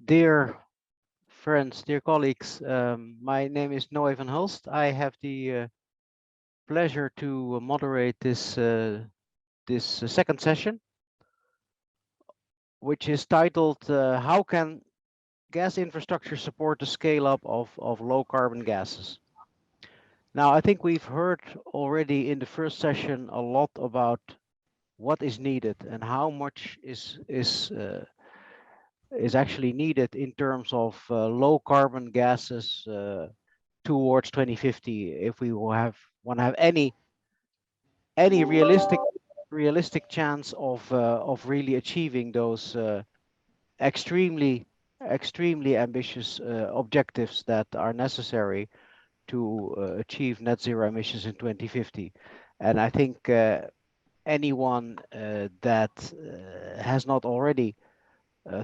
Dear friends, dear colleagues, my name is Noé van Hulst. I have the pleasure to moderate this second session, which is titled "How Can Gas Infrastructure Support the Scale-up of Low Carbon Gases?" Now, I think we've heard already in the first session a lot about what is needed and how much is actually needed in terms of low carbon gases towards 2050 if we will want to have any realistic chance of really achieving those extremely ambitious objectives that are necessary to achieve net zero emissions in 2050. And I think anyone that has not already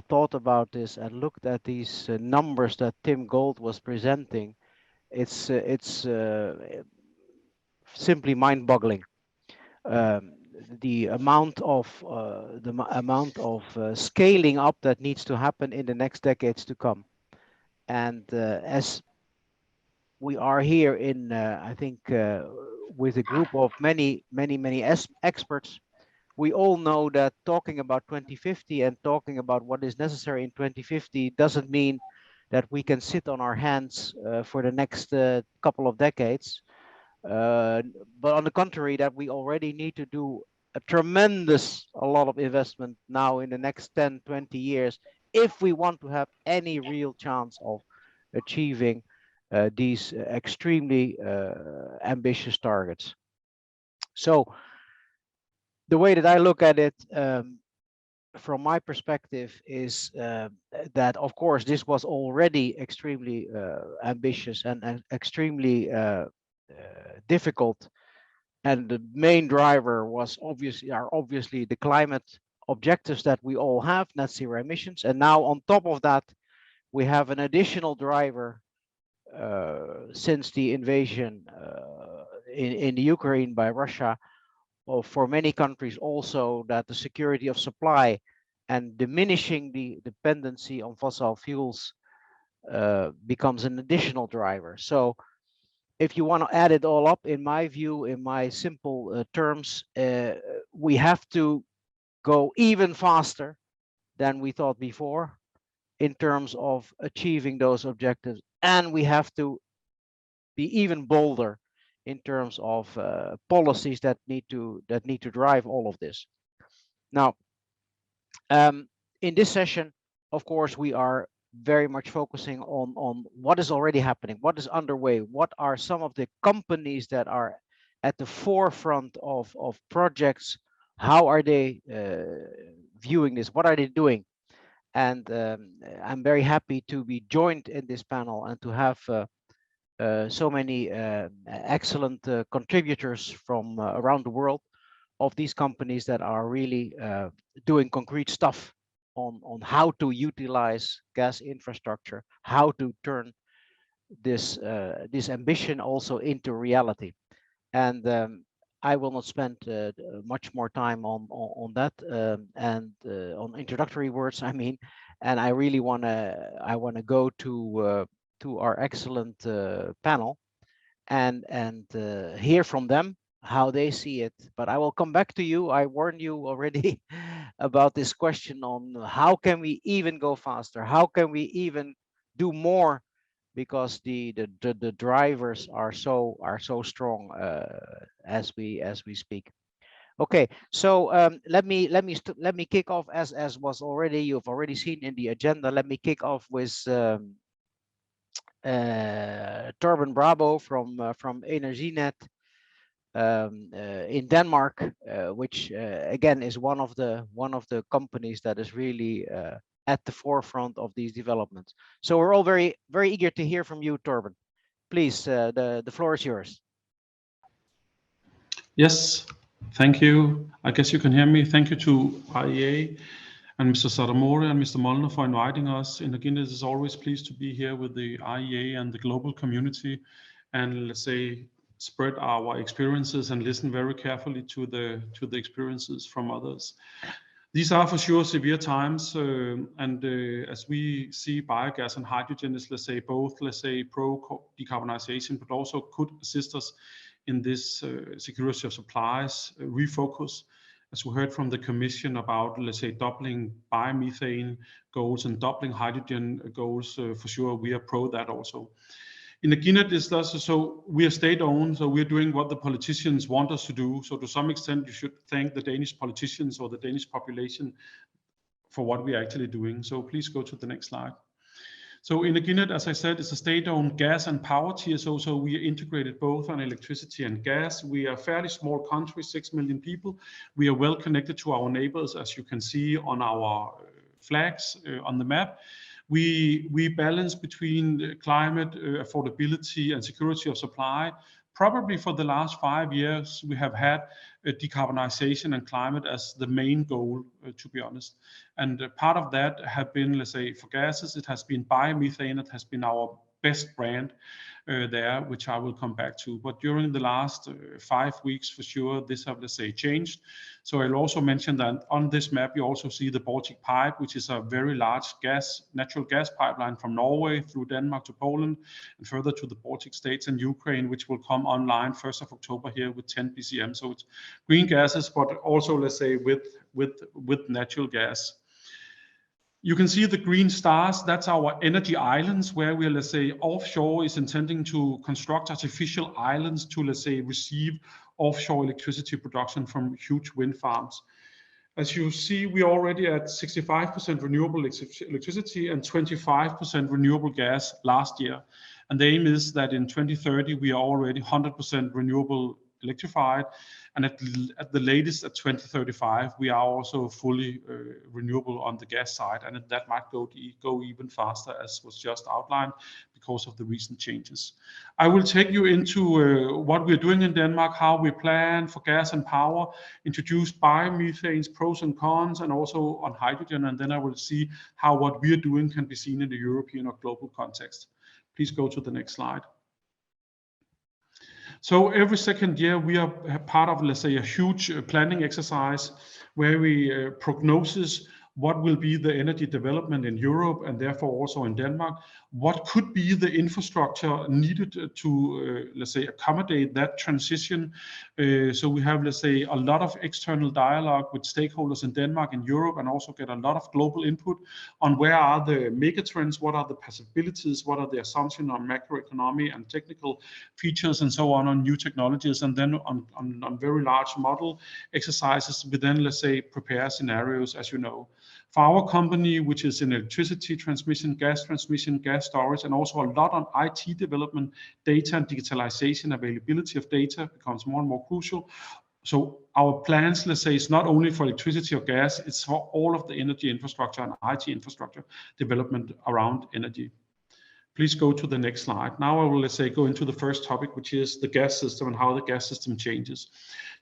thought about this and looked at these numbers that Tim Gold was presenting, it's simply mind-boggling. The amount of scaling up that needs to happen in the next decades to come, and as we are here in, I think, with a group of many experts, we all know that talking about 2050 and talking about what is necessary in 2050 doesn't mean that we can sit on our hands for the next couple of decades. But on the contrary, that we already need to do a lot of investment now in the next 10, 20 years if we want to have any real chance of achieving these extremely ambitious targets. So the way that I look at it, from my perspective, is that, of course, this was already extremely ambitious and extremely difficult. And the main driver was obviously the climate objectives that we all have, net zero emissions. And now on top of that, we have an additional driver since the invasion in Ukraine by Russia, or for many countries also, that the security of supply and diminishing the dependency on fossil fuels becomes an additional driver. So if you want to add it all up, in my view, in my simple terms, we have to go even faster than we thought before in terms of achieving those objectives, and we have to be even bolder in terms of policies that need to drive all of this. Now, in this session, of course, we are very much focusing on what is already happening, what is underway, what are some of the companies that are at the forefront of projects, how are they viewing this, what are they doing? And I'm very happy to be joined in this panel and to have so many excellent contributors from around the world of these companies that are really doing concrete stuff on how to utilize gas infrastructure, how to turn this ambition also into reality. And I will not spend much more time on that and on introductory words, I mean, and I really want to go to our excellent panel and hear from them how they see it. But I will come back to you. I warned you already about this question on how can we even go faster? How can we even do more? Because the drivers are so strong as we speak. Okay, so let me kick off as was already, you've already seen in the agenda. Let me kick off with Torben Brabo from Energinet in Denmark, which again is one of the companies that is really at the forefront of these developments. So we're all very eager to hear from you, Torben. Please, the floor is yours. Yes, thank you. I guess you can hear me. Thank you to IEA and Mr. Sadamore and Mr. Molnar for inviting us. And again, it is always pleased to be here with the IEA and the global community, and let's say spread our experiences and listen very carefully to the experiences from others. These are for sure severe times, and as we see, biogas and hydrogen is, let's say, both, let's say, pro decarbonization, but also could assist us in this security of supplies refocus. As we heard from the Commission about, let's say, doubling biomethane goals and doubling hydrogen goals, for sure we are pro that also. In the Cadent, is also, so we are state-owned, so we're doing what the politicians want us to do. So to some extent, you should thank the Danish politicians or the Danish population for what we are actually doing. So please go to the next slide. So in the Cadent, as I said, it's a state-owned gas and power TSO, so we are integrated both on electricity and gas. We are a fairly small country, 6 million people. We are well connected to our neighbors, as you can see on our flags on the map. We balance between climate, affordability, and security of supply. Probably for the last 5 years, we have had decarbonization and climate as the main goal, to be honest. And part of that have been, let's say, for gases, it has been biomethane. It has been our best brand there, which I will come back to. But during the last 5 weeks, for sure, this have, let's say, changed. So I'll also mention that on this map, you also see the Baltic Pipe, which is a very large natural gas pipeline from Norway through Denmark to Poland and further to the Baltic states and Ukraine, which will come online 1st of October here with 10 BCM. So it's green gases, but also, let's say, with natural gas. You can see the green stars, that's our energy islands, where we, let's say, offshore is intending to construct artificial islands to, let's say, receive offshore electricity production from huge wind farms. As you see, we are already at 65% renewable electricity and 25% renewable gas last year. And the aim is that in 2030, we are already 100% renewable electrified, and at the latest at 2035 we are also fully renewable on the gas side, and that might go even faster, as was just outlined, because of the recent changes. I will take you into what we're doing in Denmark, how we plan for gas and power, introduce biomethane's pros and cons, and also on hydrogen, and then I will see how what we are doing can be seen in the European or global context. Please go to the next slide. So every second year we are part of, let's say, a huge planning exercise where we prognosis what will be the energy development in Europe and therefore also in Denmark. What could be the infrastructure needed to, let's say, accommodate that transition? So we have, let's say, a lot of external dialogue with stakeholders in Denmark and Europe, and also get a lot of global input on where are the megatrends, what are the possibilities, what are the assumptions on macroeconomy and technical features and so on new technologies, and then on very large model exercises, we then, let's say, prepare scenarios, as you know. For our company, which is in electricity transmission, gas storage, and also a lot on IT development, data and digitalization, availability of data becomes more and more crucial. So our plans, let's say, is not only for electricity or gas, it's for all of the energy infrastructure and IT infrastructure development around energy. Please go to the next slide. Now I will, let's say, go into the first topic, which is the gas system and how the gas system changes.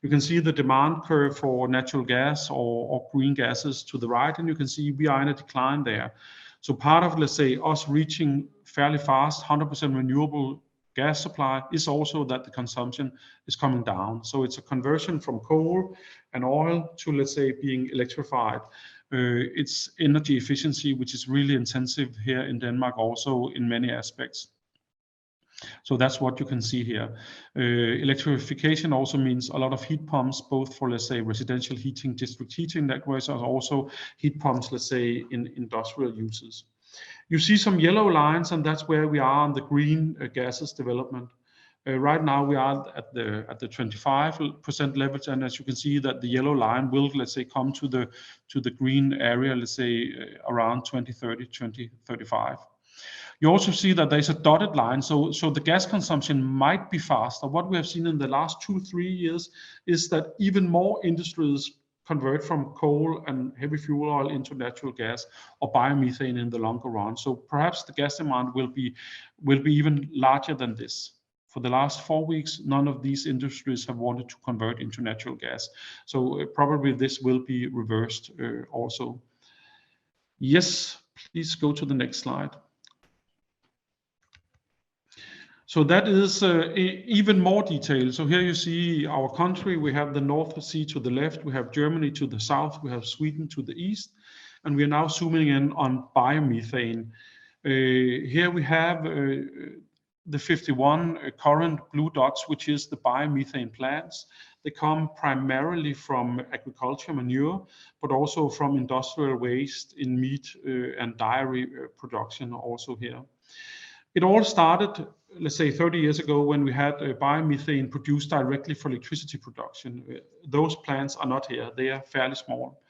You can see the demand curve for natural gas or green gases to the right, and you can see we are in a decline there. So part of, let's say, us reaching fairly fast 100% renewable gas supply is also that the consumption is coming down. So it's a conversion from coal and oil to, let's say, being electrified. It's energy efficiency, which is really intensive here in Denmark also in many aspects. So that's what you can see here. Electrification also means a lot of heat pumps, both for, let's say, residential heating, district heating networks, and also heat pumps, let's say, in industrial uses. You see some yellow lines, and that's where we are on the green gases development. Right now we are at the 25% levels, and as you can see that the yellow line will, let's say, come to the green area, let's say, around 2030, 2035. You also see that there's a dotted line, so the gas consumption might be faster. What we have seen in the last 2-3 years is that even more industries convert from coal and heavy fuel oil into natural gas or biomethane in the longer run. So perhaps the gas demand will be even larger than this. For the last 4 weeks, none of these industries have wanted to convert into natural gas. So probably this will be reversed also. Yes, please go to the next slide. So that is even more detail. So here you see our country. We have the North Sea to the left. We have Germany to the south. We have Sweden to the east. And we are now zooming in on biomethane. Here we have the 51 current blue dots, which is the biomethane plants. They come primarily from agriculture manure, but also from industrial waste in meat and dairy production also here. It all started, let's say, 30 years ago when we had biomethane produced directly for electricity production. Those plants are not here. They are fairly small.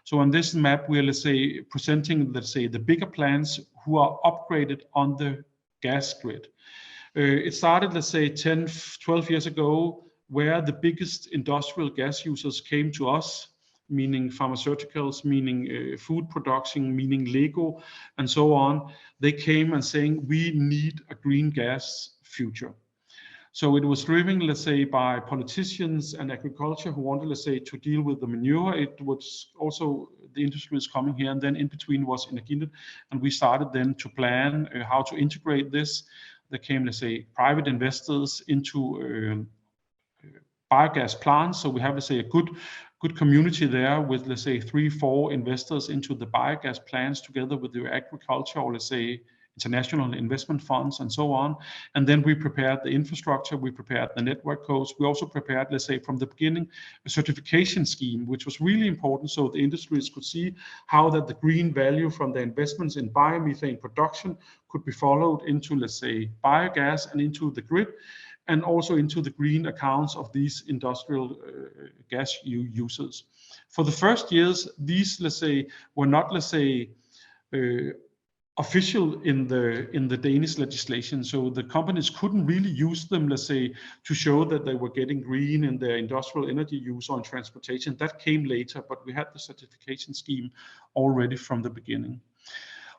So on this map, we're, let's say, presenting, let's say, the bigger plants who are upgraded on the gas grid. It started, let's say, 10, 12 years ago, where the biggest industrial gas users came to us, meaning pharmaceuticals, meaning food production, meaning Lego, and so on. They came and saying, we need a green gas future. So it was driven, let's say, by politicians and agriculture who wanted, let's say, to deal with the manure. It was also the industry is coming here, and then in between was Cadent, and we started then to plan how to integrate this. There came, let's say, private investors into biogas plants. So we have, let's say, a good community there with, let's say, 3-4 investors into the biogas plants together with the agriculture, or let's say international investment funds and so on. And then we prepared the infrastructure, we prepared the network codes. We also prepared, let's say, from the beginning, a certification scheme, which was really important so the industries could see how that the green value from the investments in biomethane production could be followed into, let's say, biogas and into the grid, and also into the green accounts of these industrial gas users. For the first years, these, let's say, were not, let's say, official in the Danish legislation. So the companies couldn't really use them, let's say, to show that they were getting green in their industrial energy use or in transportation. That came later, but we had the certification scheme already from the beginning.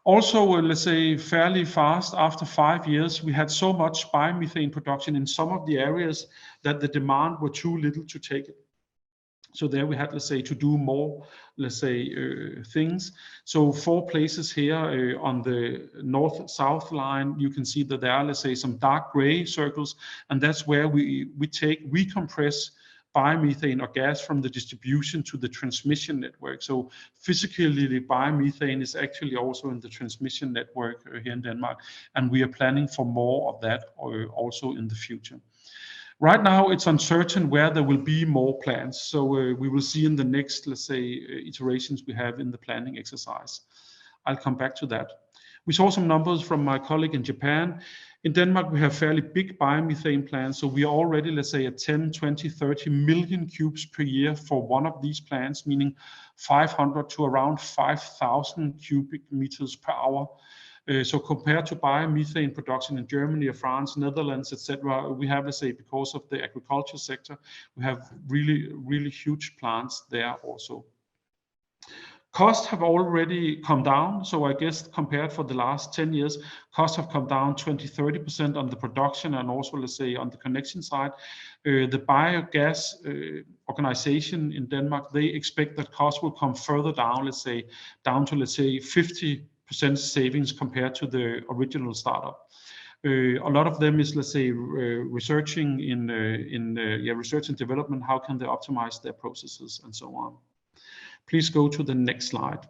Also, let's say, fairly fast, after 5 years, we had so much biomethane production in some of the areas that the demand were too little to take it. So there we had, let's say, to do more, let's say, things. So 4 places here on the north-south line, you can see that there are, let's say, some dark gray circles, and that's where we recompress biomethane or gas from the distribution to the transmission network. So physically, the biomethane is actually also in the transmission network here in Denmark, and we are planning for more of that also in the future. Right now, it's uncertain where there will be more plants. So we will see in the next, let's say, iterations we have in the planning exercise. I'll come back to that. We saw some numbers from my colleague in Japan. In Denmark, we have fairly big biomethane plants. So we are already, let's say, at 10, 20, 30 million cubes per year for one of these plants, meaning 500 to around 5,000 cubic meters per hour. So compared to biomethane production in Germany or France, Netherlands, etc., we have, let's say, because of the agriculture sector, we have really, really huge plants there also. Costs have already come down. So I guess compared for the last 10 years, costs have come down 20-30% on the production and also, let's say, on the connection side. The biogas organization in Denmark, they expect that costs will come further down, let's say, down to, let's say, 50% savings compared to the original startup. A lot of them is, let's say, researching in research and development. How can they optimize their processes and so on? Please go to the next slide.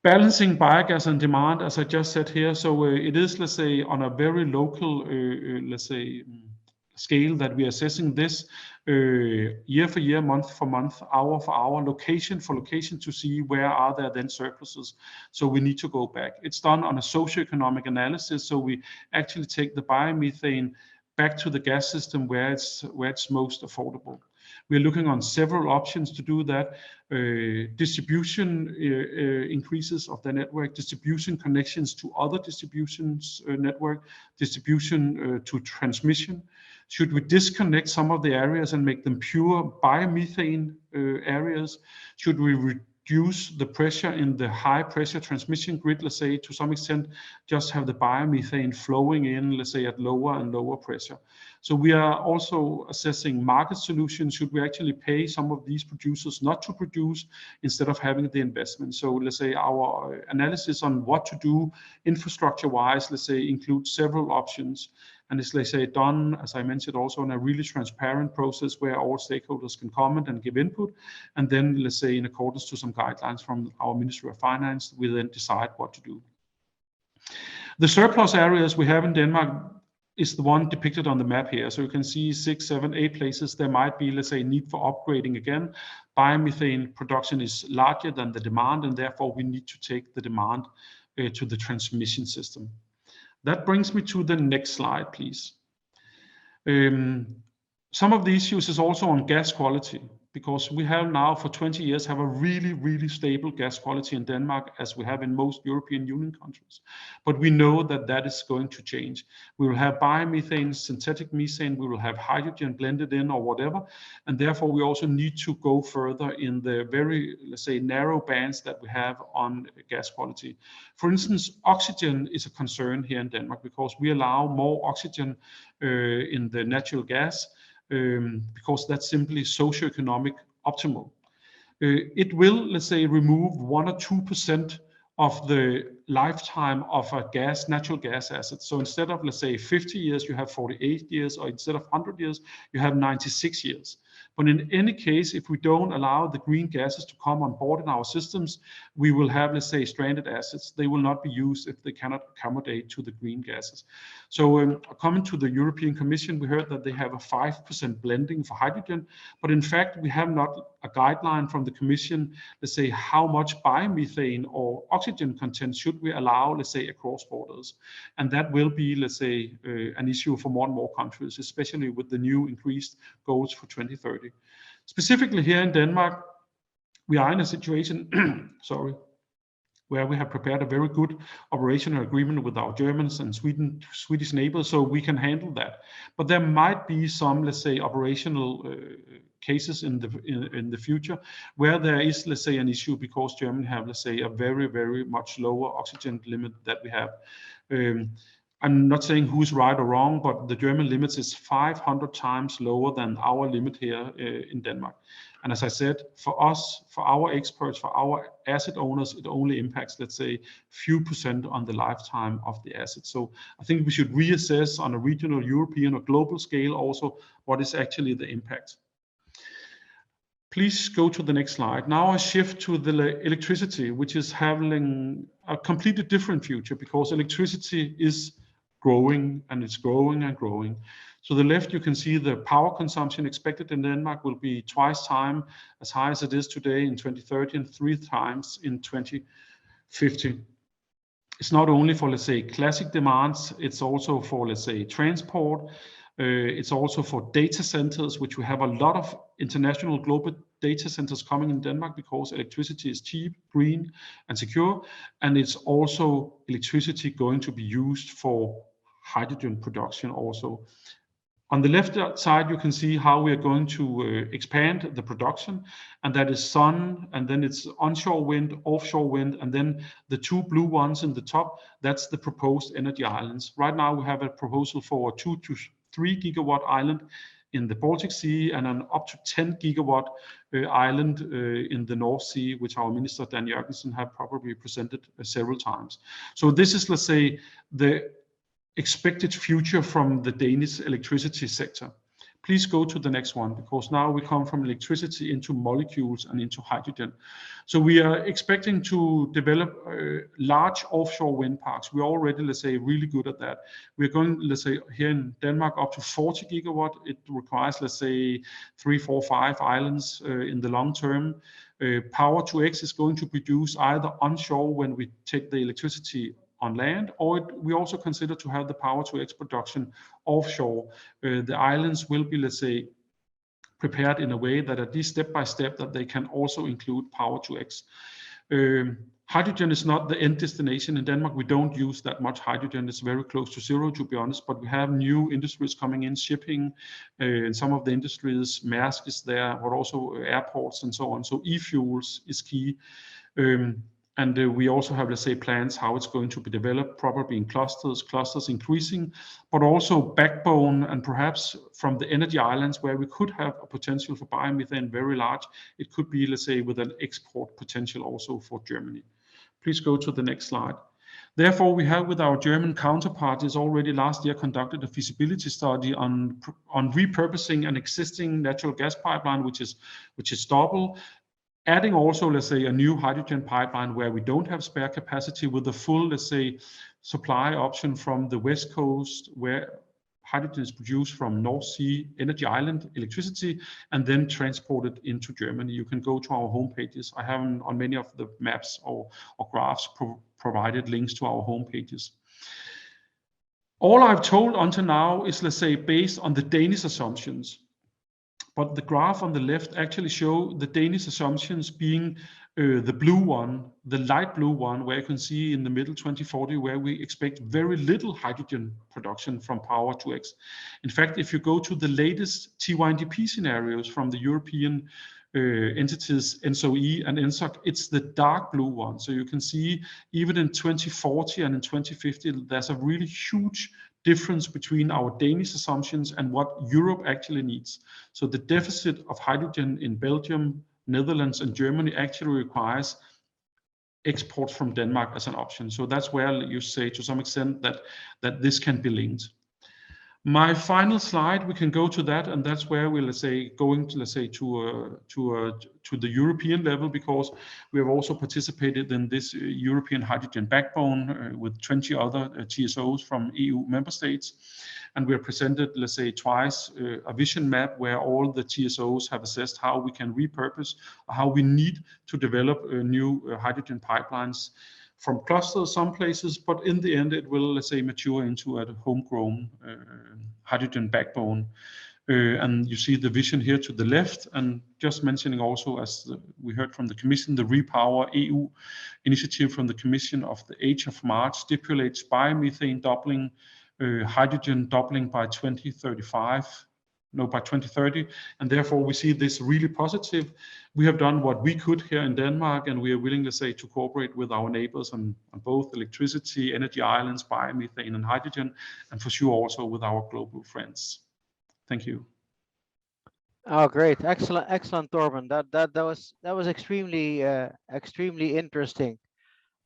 Balancing biogas and demand, as I just said here. So it is, let's say, on a very local, let's say, scale that we are assessing this year for year, month for month, hour for hour, location for location to see where are there then surpluses. So we need to go back. It's done on a socioeconomic analysis. So we actually take the biomethane back to the gas system where it's most affordable. We're looking on several options to do that. Distribution increases of the network, distribution connections to other distributions network, distribution to transmission. Should we disconnect some of the areas and make them pure biomethane areas? Should we reduce the pressure in the high pressure transmission grid, let's say, to some extent, just have the biomethane flowing in, let's say, at lower and lower pressure? So we are also assessing market solutions. Should we actually pay some of these producers not to produce instead of having the investment? So let's say our analysis on what to do infrastructure-wise, let's say, includes several options. And it's, let's say, done, as I mentioned, also in a really transparent process where all stakeholders can comment and give input. And then, let's say, in accordance to some guidelines from our Ministry of Finance, we then decide what to do. The surplus areas we have in Denmark is the one depicted on the map here. So you can see 6, 7, 8 places there might be, let's say, need for upgrading again. Biomethane production is larger than the demand, and therefore we need to take the demand to the transmission system. That brings me to the next slide, please. Some of the issues is also on gas quality, because we have now for 20 years have a really, really stable gas quality in Denmark, as we have in most European Union countries. But we know that that is going to change. We will have biomethane, synthetic methane, we will have hydrogen blended in or whatever. And therefore we also need to go further in the very, let's say, narrow bands that we have on gas quality. For instance, oxygen is a concern here in Denmark because we allow more oxygen in the natural gas, because that's simply socioeconomic optimal. It will, let's say, remove 1 or 2% of the lifetime of a natural gas asset. So instead of, let's say, 50 years, you have 48 years, or instead of 100 years, you have 96 years. But in any case, if we don't allow the green gases to come on board in our systems, we will have, let's say, stranded assets. They will not be used if they cannot accommodate to the green gases. So coming to the European Commission, we heard that they have a 5% blending for hydrogen, but in fact, we have not a guideline from the Commission, let's say, how much biomethane or oxygen content should we allow, let's say, across borders. And that will be, let's say, an issue for more and more countries, especially with the new increased goals for 2030. Specifically here in Denmark, we are in a situation, where we have prepared a very good operational agreement with our Germans and Swedish neighbors, so we can handle that. But there might be some, let's say, operational cases in the future where there is, let's say, an issue because Germany have, let's say, a very, very much lower oxygen limit that we have. I'm not saying who's right or wrong, but the German limits is 500 times lower than our limit here in Denmark. And as I said, for us, for our experts, for our asset owners, it only impacts, let's say, few percent on the lifetime of the asset. So I think we should reassess on a regional, European or global scale also what is actually the impact. Please go to the next slide. Now I shift to the electricity, which is having a completely different future because electricity is growing and it's growing and growing. So the left, you can see the power consumption expected in Denmark will be twice time as high as it is today in 2030 and 3 times in 2050. It's not only for, let's say, classic demands, it's also for, let's say, transport. It's also for data centers, which we have a lot of international global data centers coming in Denmark because electricity is cheap, green, and secure. And it's also electricity going to be used for hydrogen production also. On the left side, you can see how we are going to expand the production, and that is sun, and then it's onshore wind, offshore wind, and then the 2 blue ones in the top, that's the proposed energy islands. Right now, we have a proposal for a 2 to 3 gigawatt island in the Baltic Sea and an up to 10 gigawatt island in the North Sea, which our Minister Dan Jørgensen have probably presented several times. So this is, let's say, the expected future from the Danish electricity sector. Please go to the next one, because now we come from electricity into molecules and into hydrogen. So we are expecting to develop large offshore wind parks. We're already, let's say, really good at that. We're going, let's say, here in Denmark up to 40 gigawatt. It requires, let's say, 3, 4, 5 islands in the long term. Power to X is going to produce either onshore when we take the electricity on land, or we also consider to have the power to X production offshore. The islands will be, let's say, prepared in a way that at least step by step that they can also include power to X. Hydrogen is not the end destination. In Denmark, we don't use that much hydrogen. It's very close to zero, to be honest, but we have new industries coming in, shipping, and some of the industries, Maersk is there, but also airports and so on. So e-fuels is key. And we also have, let's say, plans how it's going to be developed, probably in clusters increasing, but also backbone, and perhaps from the energy islands where we could have a potential for biomethane very large, it could be, let's say, with an export potential also for Germany. Please go to the next slide. Therefore, we have with our German counterparties already last year conducted a feasibility study on repurposing an existing natural gas pipeline, which is double, adding also, let's say, a new hydrogen pipeline where we don't have spare capacity with the full, let's say, supply option from the West Coast, where hydrogen is produced from North Sea Energy Island electricity and then transported into Germany. You can go to our home pages. I have on many of the maps or graphs provided links to our home pages. All I've told until now is, let's say, based on the Danish assumptions. But the graph on the left actually show the Danish assumptions being the blue one, the light blue one, where you can see in the middle 2040, where we expect very little hydrogen production from power to X. In fact, if you go to the latest TYNDP scenarios from the European entities, NSOE and NSOC, it's the dark blue one. So you can see even in 2040 and in 2050, there's a really huge difference between our Danish assumptions and what Europe actually needs. So the deficit of hydrogen in Belgium, Netherlands, and Germany actually requires exports from Denmark as an option. So that's where you say to some extent that this can be linked. My final slide, we can go to that, and that's where we're, let's say, going to, let's say, to the European level, because we have also participated in this European hydrogen backbone with 20 other TSOs from EU member states, and we have presented, let's say, twice a vision map where all the TSOs have assessed how we can repurpose, how we need to develop new hydrogen pipelines from clusters some places, but in the end it will, let's say, mature into a homegrown hydrogen backbone. And you see the vision here to the left, and just mentioning also, as we heard from the Commission, the Repower EU initiative from the Commission of the 8th of March stipulates biomethane doubling, hydrogen doubling by 2030, and therefore we see this really positive. We have done what we could here in Denmark, and we are willing to say to cooperate with our neighbors on both electricity, energy islands, biomethane, and hydrogen, and for sure also with our global friends. Thank you. Oh, great! Excellent, Torben. That was extremely interesting.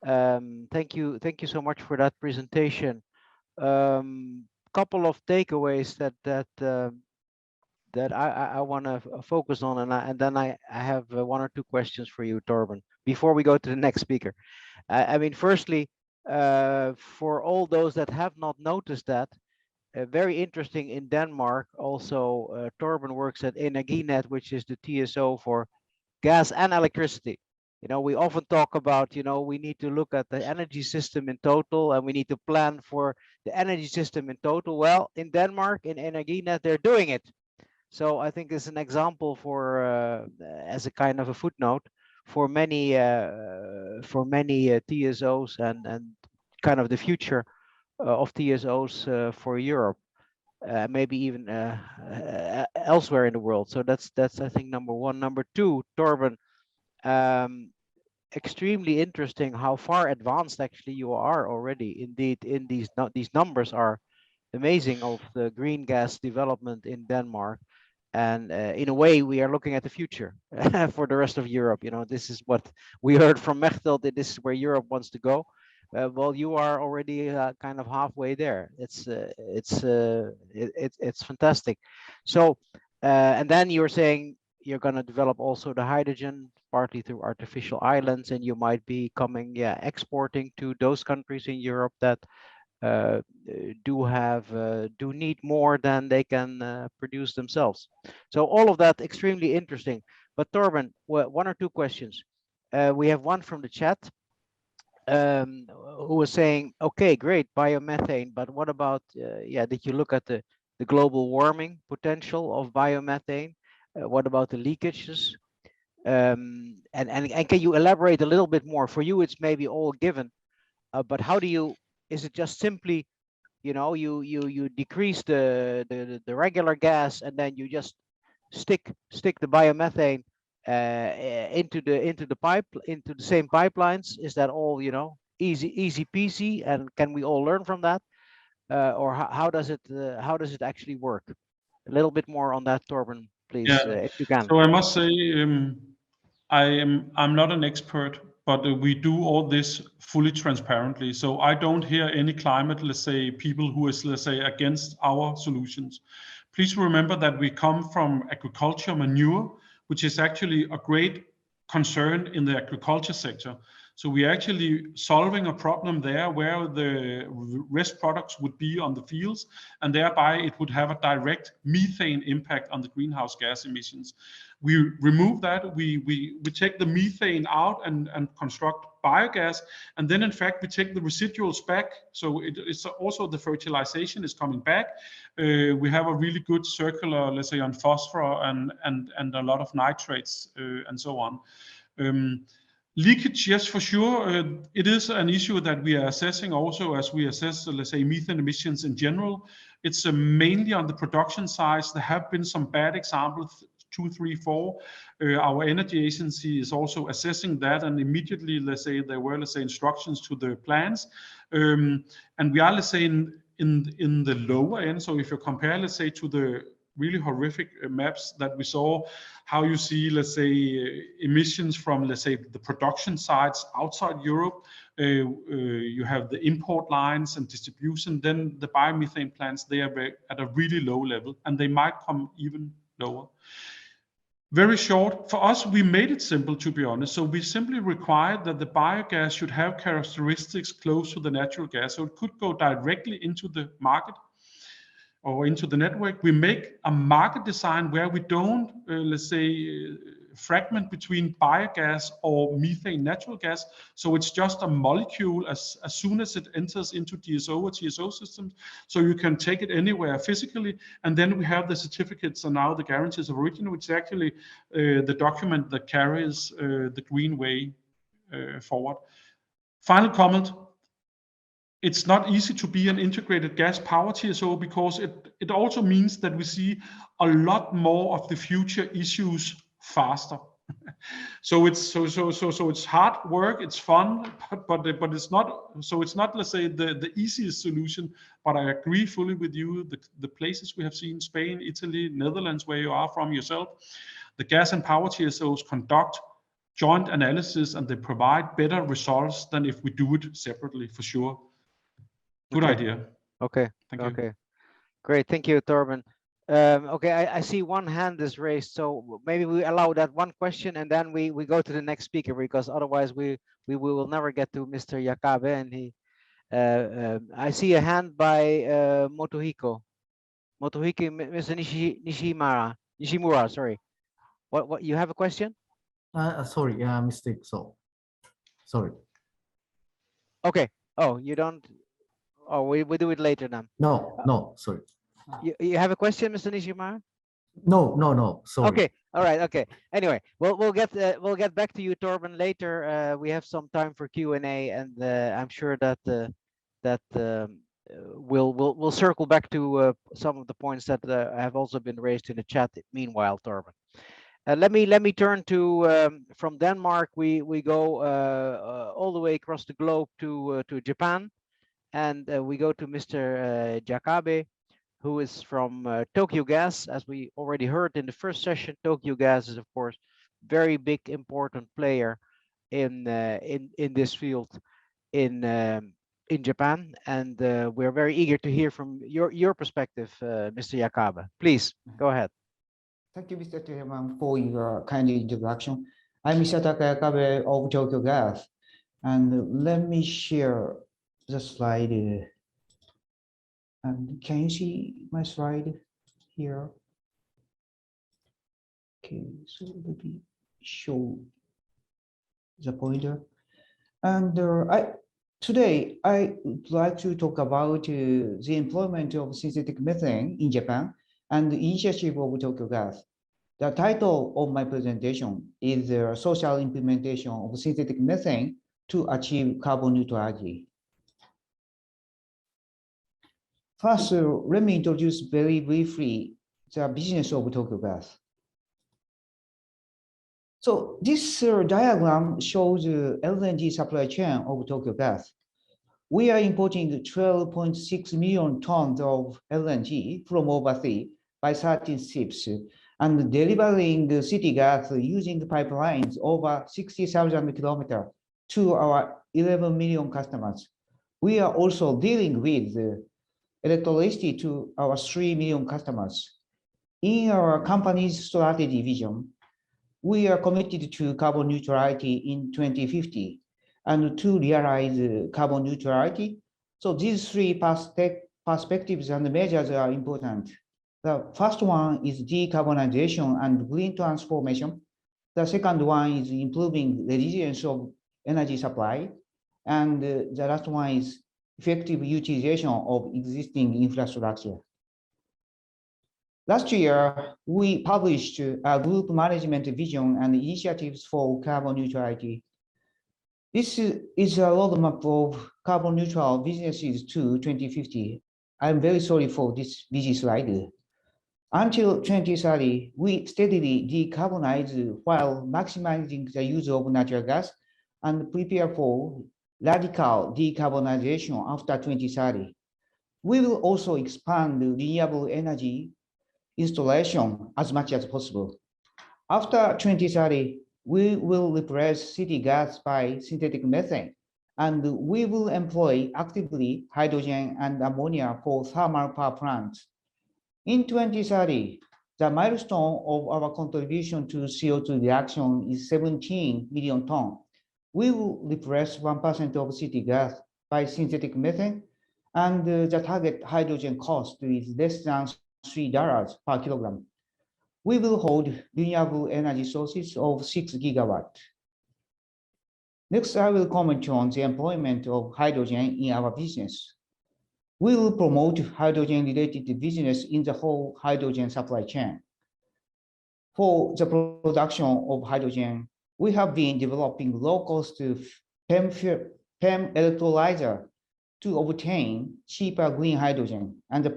Thank you so much for that presentation. Couple of takeaways that I want to focus on, and then I have one or two questions for you, Torben, before we go to the next speaker. I mean, firstly, for all those that have not noticed that, very interesting in Denmark. Also, Torben works at Energinet, which is the TSO for gas and electricity. You know, we often talk about, you know, we need to look at the energy system in total, and we need to plan for the energy system in total. Well, in Denmark, in Energinet, they're doing it. So I think it's an example for, as a kind of a footnote for many TSOs and kind of the future of TSOs for Europe, maybe even elsewhere in the world. So that's I think number one. Number two, Torben, extremely interesting how far advanced actually you are already. Indeed, in these numbers are amazing of the green gas development in Denmark. And in a way, we are looking at the future for the rest of Europe. You know, this is what we heard from Mechthild, that this is where Europe wants to go. Well, you are already kind of halfway there. It's fantastic. So, and then you're saying you're going to develop also the hydrogen partly through artificial islands, and you might be coming, exporting to those countries in Europe that do need more than they can produce themselves. So all of that extremely interesting. But Torben, one or two questions. We have one from the chat who was saying, okay, great, biomethane, but what about, did you look at the global warming potential of biomethane? What about the leakages? And can you elaborate a little bit more? For you, it's maybe all given, but how do you, is it just simply, you know, you decrease the regular gas, and then you just stick the biomethane into the same pipelines? Is that all, you know, easy peasy, and can we all learn from that, or how does it actually work? A little bit more on that, Torben, please, if you can. So I must say, I'm not an expert, but we do all this fully transparently. So I don't hear any climate, let's say, people who is, let's say, against our solutions. Please remember that we come from agriculture manure, which is actually a great concern in the agriculture sector. So we're actually solving a problem there where the rest products would be on the fields, and thereby it would have a direct methane impact on the greenhouse gas emissions. We remove that, we take the methane out and construct biogas, and then in fact we take the residuals back. So it's also the fertilization is coming back. We have a really good circular, let's say, on phosphorus and a lot of nitrates and so on. Leakage, yes, for sure. It is an issue that we are assessing also as we assess, let's say, methane emissions in general. It's mainly on the production side. There have been some bad examples, 2, 3, 4. Our energy agency is also assessing that, and immediately, let's say, there were, let's say, instructions to the plants. And we are, let's say, in the lower end. So if you compare, let's say, to the really horrific maps that we saw, how you see, let's say, emissions from, let's say, the production sites outside Europe. You have the import lines and distribution. Then the biomethane plants, they are at a really low level, and they might come even lower. Very short, for us, we made it simple, to be honest. So we simply required that the biogas should have characteristics close to the natural gas. So it could go directly into the market or into the network. We make a market design where we don't, let's say, fragment between biogas or methane natural gas. So it's just a molecule as soon as it enters into DSO or TSO systems. So you can take it anywhere physically. And then we have the certificates and now the guarantees of origin, which is actually the document that carries the green way forward. Final comment. It's not easy to be an integrated gas power TSO because it also means that we see a lot more of the future issues faster. So it's hard work, it's fun, but it's not. So it's not, let's say, the easiest solution. But I agree fully with you. The places we have seen, Spain, Italy, Netherlands, where you are from yourself, the gas and power TSOs conduct joint analysis and they provide better results than if we do it separately, for sure. Good idea. Okay. Thank you. Okay. Great. Thank you, Torben. Okay, I see one hand is raised, so maybe we allow that one question and then we go to the next speaker, because otherwise we will never get to Mr. Yakabe. And he, I see a hand by Motohiko, Mr. Nishimura. Sorry. What you have a question? Sorry, mistake. So, sorry. Okay. Oh, you don't. Oh, we do it later then. No, sorry. You have a question, Mr. Nishimura? No, sorry. Okay, all right, okay. Anyway, we'll get back to you, Torben, later. We have some time for Q&A, and I'm sure that we'll circle back to some of the points that have also been raised in the chat. Meanwhile, Torben, let me turn to from Denmark. We go all the way across the globe to Japan, and we go to Mr. Jakabe, who is from Tokyo Gas. As we already heard in the first session, Tokyo Gas is, of course, very big, important player in this field in Japan, and we're very eager to hear from your perspective, Mr. Yakabe. Please go ahead. Thank you, Mr. Tillman, for your kind introduction. I'm Mr. Yakabe of Tokyo Gas, and let me share the slide. And can you see my slide here? Okay, so let me show the pointer. And today I would like to talk about the employment of synthetic methane in Japan and the initiative of Tokyo Gas. The title of my presentation is the social implementation of synthetic methane to achieve carbon neutrality. First, let me introduce very briefly the business of Tokyo Gas. So this diagram shows the LNG supply chain of Tokyo Gas. We are importing 12.6 million tons of LNG from overseas by 13 ships and delivering the city gas using pipelines over 60,000 kilometers to our 11 million customers. We are also dealing with electricity to our 3 million customers. In our company's strategy vision, we are committed to carbon neutrality in 2050 and to realize carbon neutrality. So these three perspectives and measures are important. The first one is decarbonization and green transformation. The second one is improving resilience of energy supply. And the last one is effective utilization of existing infrastructure. Last year, we published a group management vision and initiatives for carbon neutrality. This is a roadmap of carbon neutral businesses to 2050. I'm very sorry for this busy slide. Until 2030, we steadily decarbonize while maximizing the use of natural gas and prepare for radical decarbonization after 2030. We will also expand renewable energy installation as much as possible. After 2030, we will replace city gas by synthetic methane, and we will employ actively hydrogen and ammonia for thermal power plants. In 2030, the milestone of our contribution to CO2 reduction is 17 million tons. We will replace 1% of city gas by synthetic methane, and the target hydrogen cost is less than $3 per kilogram. We will hold renewable energy sources of 6 gigawatts. Next, I will comment on the employment of hydrogen in our business. We will promote hydrogen-related business in the whole hydrogen supply chain. For the production of hydrogen, we have been developing low-cost PEM electrolyzer to obtain cheaper green hydrogen, and the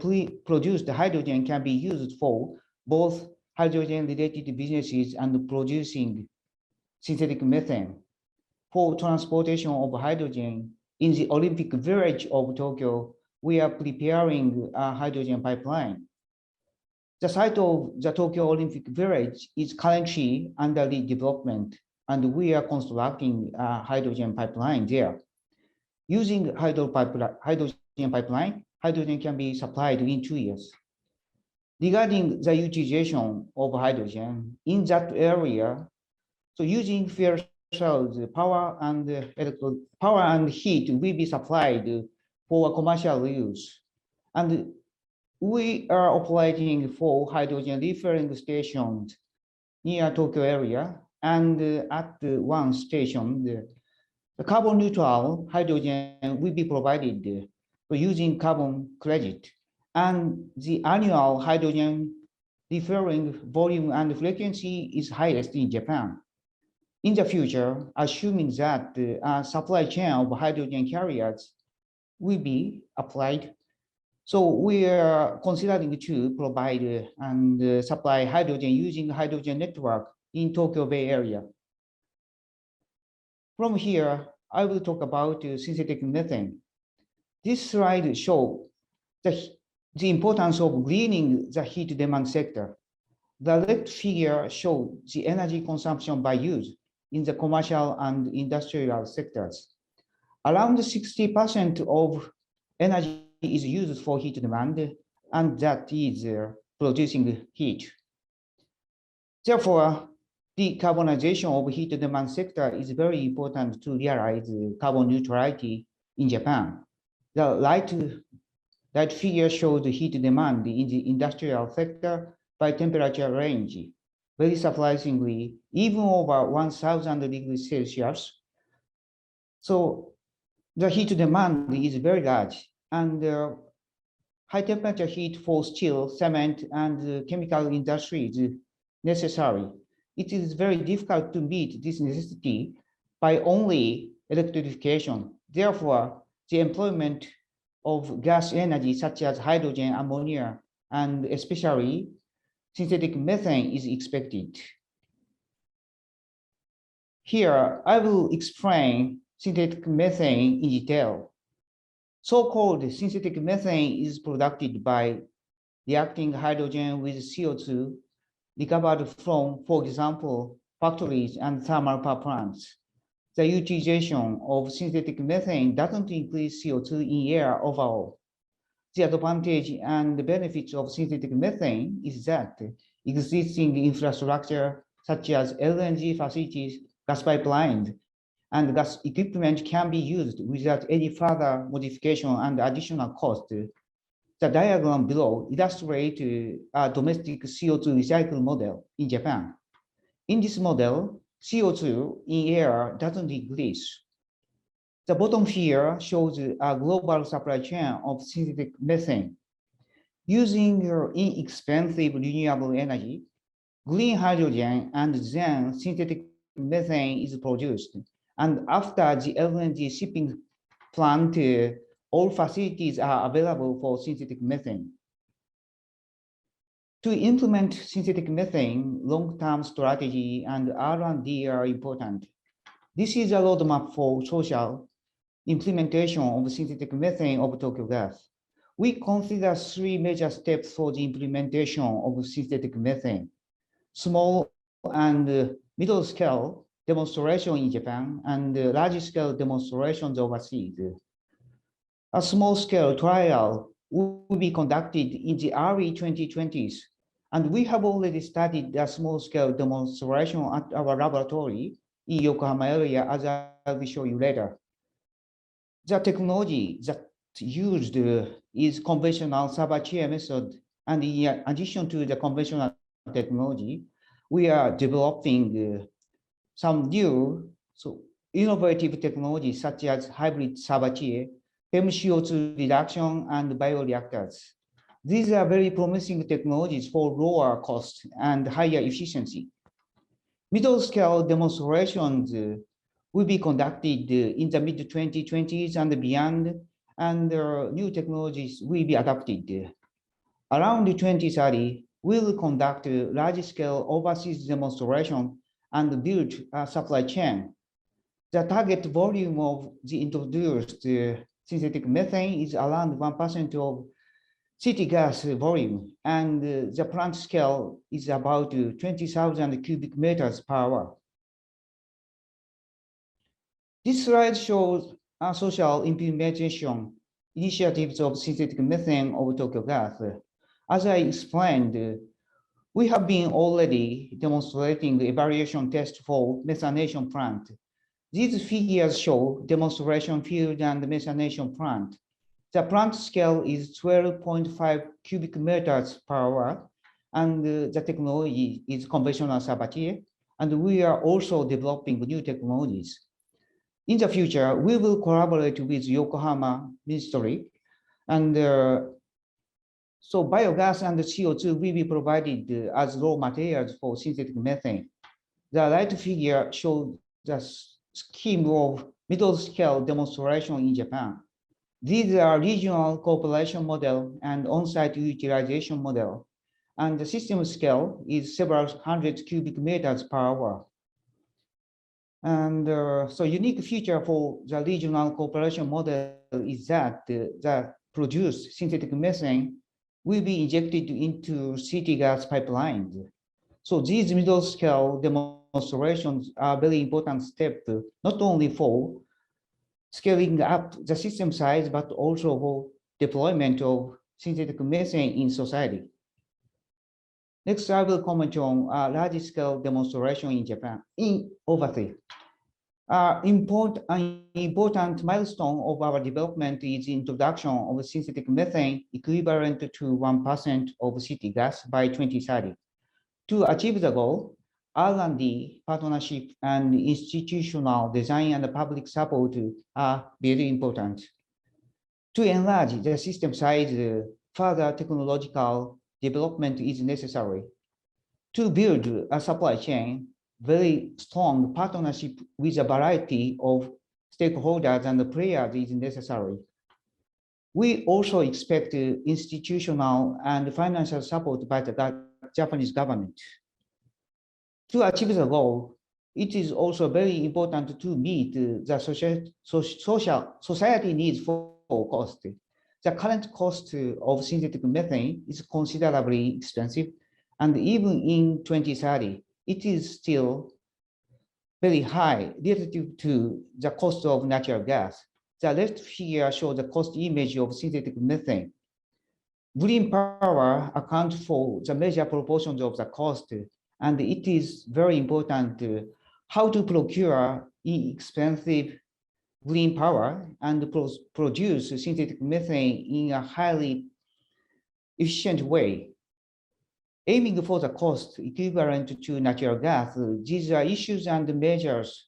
produced hydrogen can be used for both hydrogen-related businesses and producing synthetic methane. For transportation of hydrogen in the Olympic Village of Tokyo, we are preparing a hydrogen pipeline. The site of the Tokyo Olympic Village is currently under development, and we are constructing a hydrogen pipeline there. Using hydrogen pipeline, hydrogen can be supplied in 2 years. Regarding the utilization of hydrogen in that area, so using fuel cells, power and heat will be supplied for commercial use. And we are operating 4 hydrogen refueling stations near Tokyo area, and at one station, the carbon neutral hydrogen will be provided for using carbon credit. And the annual hydrogen refueling volume and frequency is highest in Japan. In the future, assuming that a supply chain of hydrogen carriers will be applied, so we are considering to provide and supply hydrogen using hydrogen network in Tokyo Bay Area. From here, I will talk about synthetic methane. This slide shows the importance of greening the heat demand sector. The left figure shows the energy consumption by use in the commercial and industrial sectors. Around 60% of energy is used for heat demand, and that is producing heat. Therefore, decarbonization of heat demand sector is very important to realize carbon neutrality in Japan. The right figure shows the heat demand in the industrial sector by temperature range. Very surprisingly, even over 1,000 degrees Celsius. So the heat demand is very large, and high temperature heat for steel, cement, and chemical industry is necessary. It is very difficult to meet this necessity by only electrification. Therefore, the employment of gas energy such as hydrogen, ammonia, and especially synthetic methane is expected. Here, I will explain synthetic methane in detail. So-called synthetic methane is produced by reacting hydrogen with CO2 recovered from, for example, factories and thermal power plants. the utilization of synthetic methane doesn't increase CO2 in air overall. The advantage and the benefits of synthetic methane is that existing infrastructure such as LNG facilities, gas pipelines, and gas equipment can be used without any further modification and additional cost. The diagram below illustrates a domestic CO2 recycle model in Japan. In this model, CO2 in air doesn't increase. The bottom here shows a global supply chain of synthetic methane. Using inexpensive renewable energy, green hydrogen, and then synthetic methane is produced. And after the LNG shipping plant, all facilities are available for synthetic methane. To implement synthetic methane, long-term strategy and R&D are important. This is a roadmap for social implementation of synthetic methane of Tokyo Gas. We consider three major steps for the implementation of synthetic methane: small and middle scale demonstration in Japan and large scale demonstrations overseas. A small scale trial will be conducted in the early 2020s, and we have already studied a small scale demonstration at our laboratory in Yokohama area, as I will show you later. The technology that used is conventional Sabatier method, and in addition to the conventional technology, we are developing some new innovative technologies such as hybrid Sabatier, PEM-CO2 reduction, and bioreactors. These are very promising technologies for lower cost and higher efficiency. Middle-scale demonstrations will be conducted in the mid-2020s and beyond, and new technologies will be adopted. Around 2030, we will conduct large-scale overseas demonstration and build a supply chain. The target volume of the introduced synthetic methane is around 1% of city gas volume, and the plant scale is about 20,000 cubic meters per hour. This slide shows social implementation initiatives of synthetic methane of Tokyo Gas. As I explained, we have been already demonstrating the evaluation test for methanation plant. These figures show demonstration field and methanation plant. The plant scale is 12.5 cubic meters per hour, and the technology is conventional Sabatier, and we are also developing new technologies. In the future, we will collaborate with Yokohama Ministry, and so biogas and CO2 will be provided as raw materials for synthetic methane. The right figure shows the scheme of middle-scale demonstration in Japan. These are regional cooperation model and on-site utilization model, and the system scale is several hundred cubic meters per hour. And so unique feature for the regional cooperation model is that the produced synthetic methane will be injected into city gas pipelines. So these middle scale demonstrations are very important step, not only for scaling up the system size, but also for deployment of synthetic methane in society. Next, I will comment on a large-scale demonstration in Japan, overseas. Important milestone of our development is the introduction of synthetic methane equivalent to 1% of city gas by 2030. To achieve the goal, R&D, partnership, and institutional design and public support are very important. To enlarge the system size, further technological development is necessary. To build a supply chain, very strong partnership with a variety of stakeholders and players is necessary. We also expect institutional and financial support by the Japanese government. To achieve the goal, it is also very important to meet the society needs for cost. The current cost of synthetic methane is considerably expensive, and even in 2030, it is still very high relative to the cost of natural gas. The left figure shows the cost image of synthetic methane. Green power accounts for the major proportions of the cost, and it is very important how to procure inexpensive green power and produce synthetic methane in a highly efficient way. Aiming for the cost equivalent to natural gas, these are issues and measures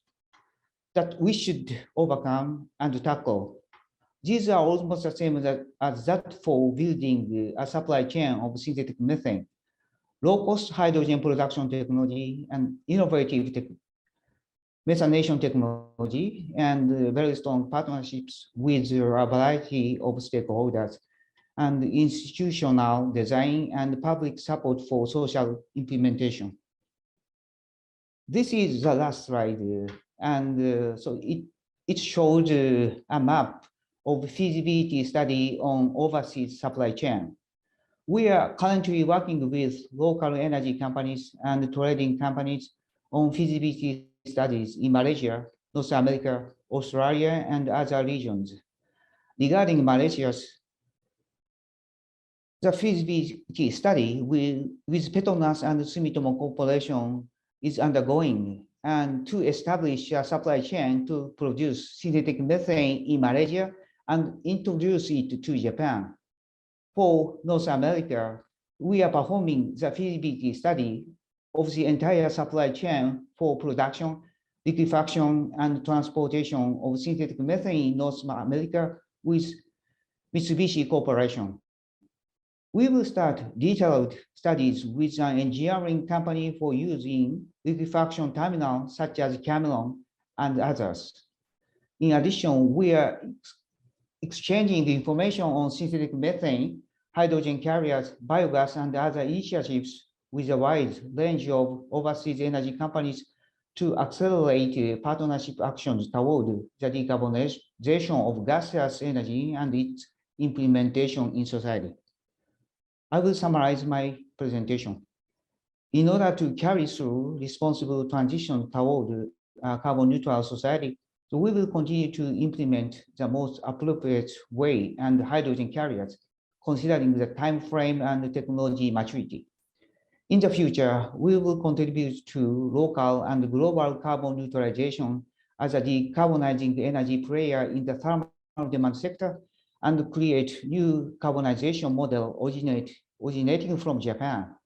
that we should overcome and tackle. These are almost the same as that for building a supply chain of synthetic methane. Low-cost hydrogen production technology and innovative methanation technology and very strong partnerships with a variety of stakeholders and institutional design and public support for social implementation. This is the last slide, and so it shows a map of feasibility study on overseas supply chain. We are currently working with local energy companies and trading companies on feasibility studies in Malaysia, North America, Australia, and other regions. Regarding Malaysia's the feasibility study with Petronas and Sumitomo Corporation is undergoing, and to establish a supply chain to produce synthetic methane in Malaysia and introduce it to Japan. For North America, we are performing the feasibility study of the entire supply chain for production, liquefaction, and transportation of synthetic methane in North America with Mitsubishi Corporation. We will start detailed studies with an engineering company for use in liquefaction terminals such as Cameron and others. In addition, we are exchanging information on synthetic methane, hydrogen carriers, biogas, and other initiatives with a wide range of overseas energy companies to accelerate partnership actions toward the decarbonization of gaseous energy and its implementation in society. I will summarize my presentation. In order to carry through responsible transition toward a carbon neutral society, so we will continue to implement the most appropriate way and hydrogen carriers, considering the time frame and the technology maturity. In the future, we will contribute to local and global carbon neutralization as a decarbonizing energy player in the thermal demand sector and create new carbonization model originating from Japan.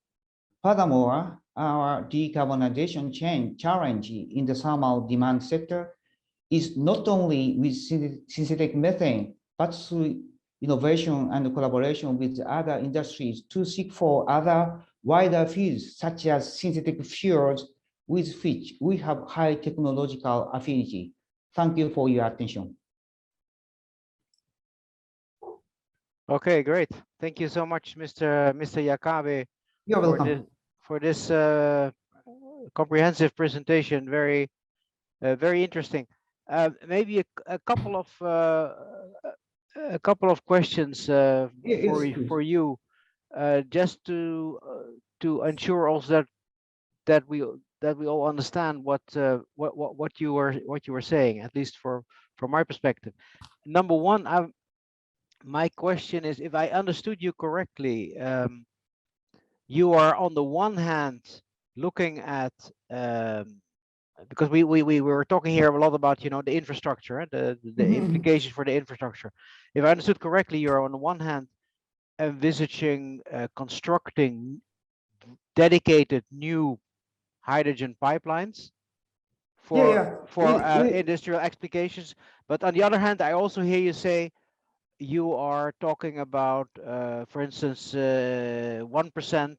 Furthermore, our decarbonization challenge in the thermal demand sector is not only with synthetic methane, but through innovation and collaboration with other industries to seek for other wider fields, such as synthetic fuels, with which we have high technological affinity. Thank you for your attention. Okay, great. Thank you so much, Mr. Yakabe, You're welcome. for this comprehensive presentation. Very interesting. Maybe a couple of questions for you, just to ensure also that we all understand what you were saying, at least from my perspective. Number one, my question is, if I understood you correctly, you are on the one hand looking at because we were talking here a lot about the infrastructure, the implications for the infrastructure. If I understood correctly, you're on the one hand envisaging constructing dedicated new hydrogen pipelines for industrial applications, but on the other hand, I also hear you say you are talking about, for instance, 1%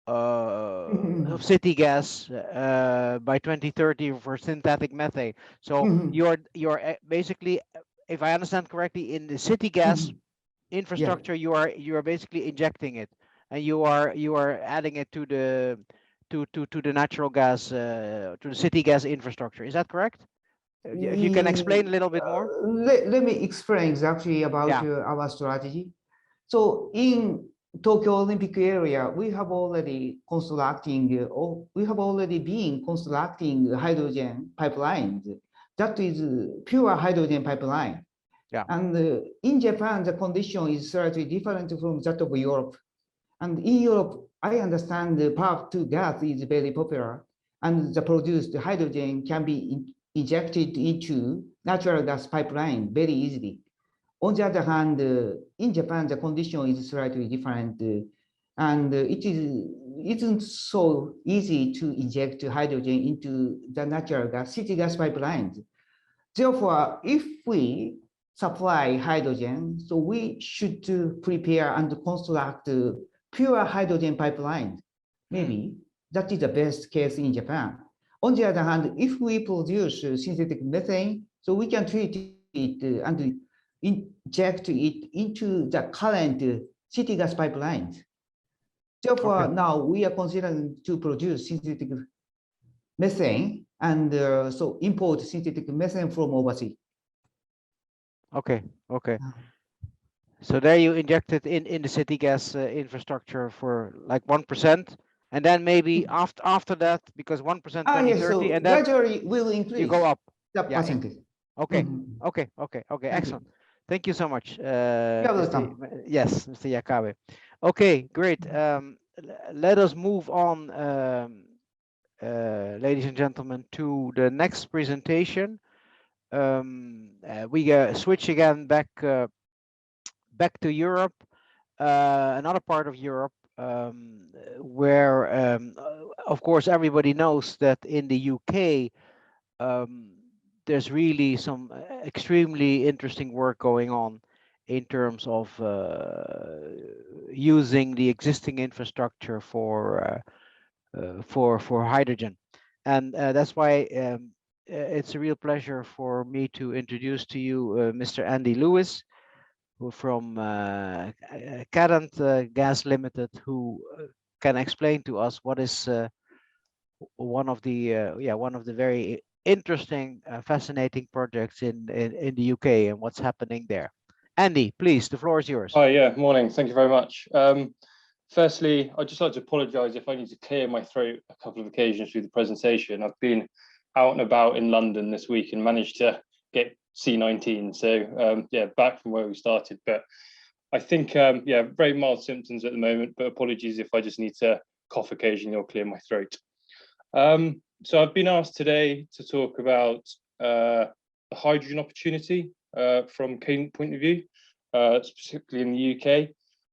of city gas by 2030 for synthetic methane. So you're basically, if I understand correctly, in the city gas infrastructure, you are basically injecting it, and you are adding it to the natural gas, to the city gas infrastructure. Is that correct? If you can explain a little bit more. Let me explain exactly about our strategy. So in Tokyo Olympic area, we have already been constructing hydrogen pipelines. That is pure hydrogen pipeline. Yeah. And in Japan, the condition is slightly different from that of Europe. And in Europe, I understand the power to gas is very popular, and the produced hydrogen can be injected into natural gas pipeline very easily. On the other hand, in Japan, the condition is slightly different, and it isn't so easy to inject hydrogen into the natural gas, city gas pipelines. Therefore, if we supply hydrogen, so we should prepare and construct pure hydrogen pipelines. Maybe that is the best case in Japan. On the other hand, if we produce synthetic methane, so we can treat it and inject it into the current city gas pipelines. Therefore, now we are considering to produce synthetic methane and so import synthetic methane from overseas. Okay. So there you injected in the city gas infrastructure for like 1%, and then maybe after that, because 1% 2030, Yes, so and then gradually will increase. you go up. The percentage. Okay. Excellent. Thank you so much. Welcome. Yes, Mr. Yakabe. Okay, great. Let us move on, ladies and gentlemen, to the next presentation. We switch again back to Europe, another part of Europe, where, of course, everybody knows that in the UK, there's really some extremely interesting work going on in terms of using the existing infrastructure for hydrogen, and that's why it's a real pleasure for me to introduce to you Mr. Andy Lewis, who from Cadent Gas Limited, who can explain to us what is one of the very interesting, fascinating projects in the UK and what's happening there. Andy, please, the floor is yours. Hi, morning. Thank you very much. Firstly, I'd just like to apologise if I need to clear my throat a couple of occasions through the presentation. I've been out and about in London this week and managed to get C19. So back from where we started. But I think, very mild symptoms at the moment, but apologies if I just need to cough occasionally or clear my throat. So I've been asked today to talk about the hydrogen opportunity from Cadent point of view, specifically in the UK.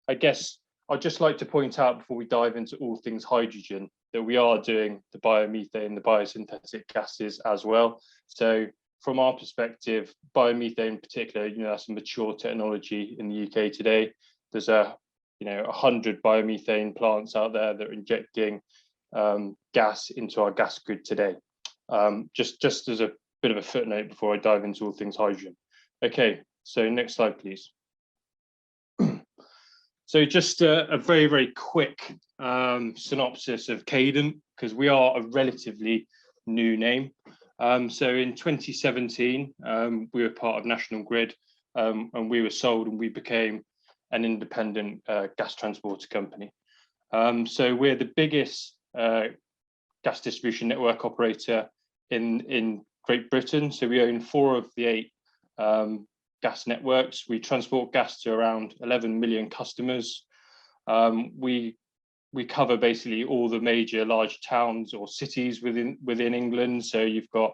I guess I'd just like to point out before we dive into all things hydrogen that we are doing the biomethane, the biosynthetic gases as well. So from our perspective, biomethane in particular, that's a mature technology in the UK today. There's 100 biomethane plants out there that are injecting gas into our gas grid today. Just as a bit of a footnote before I dive into all things hydrogen. Okay, so next slide, please. So just a very, very quick synopsis of Cadent, because we are a relatively new name. So in 2017, we were part of National Grid, and we were sold and we became an independent gas transporter company. So we're the biggest gas distribution network operator in Great Britain. So we own 4 of the 8 gas networks. We transport gas to around 11 million customers. We cover basically all the major large towns or cities within England. So you've got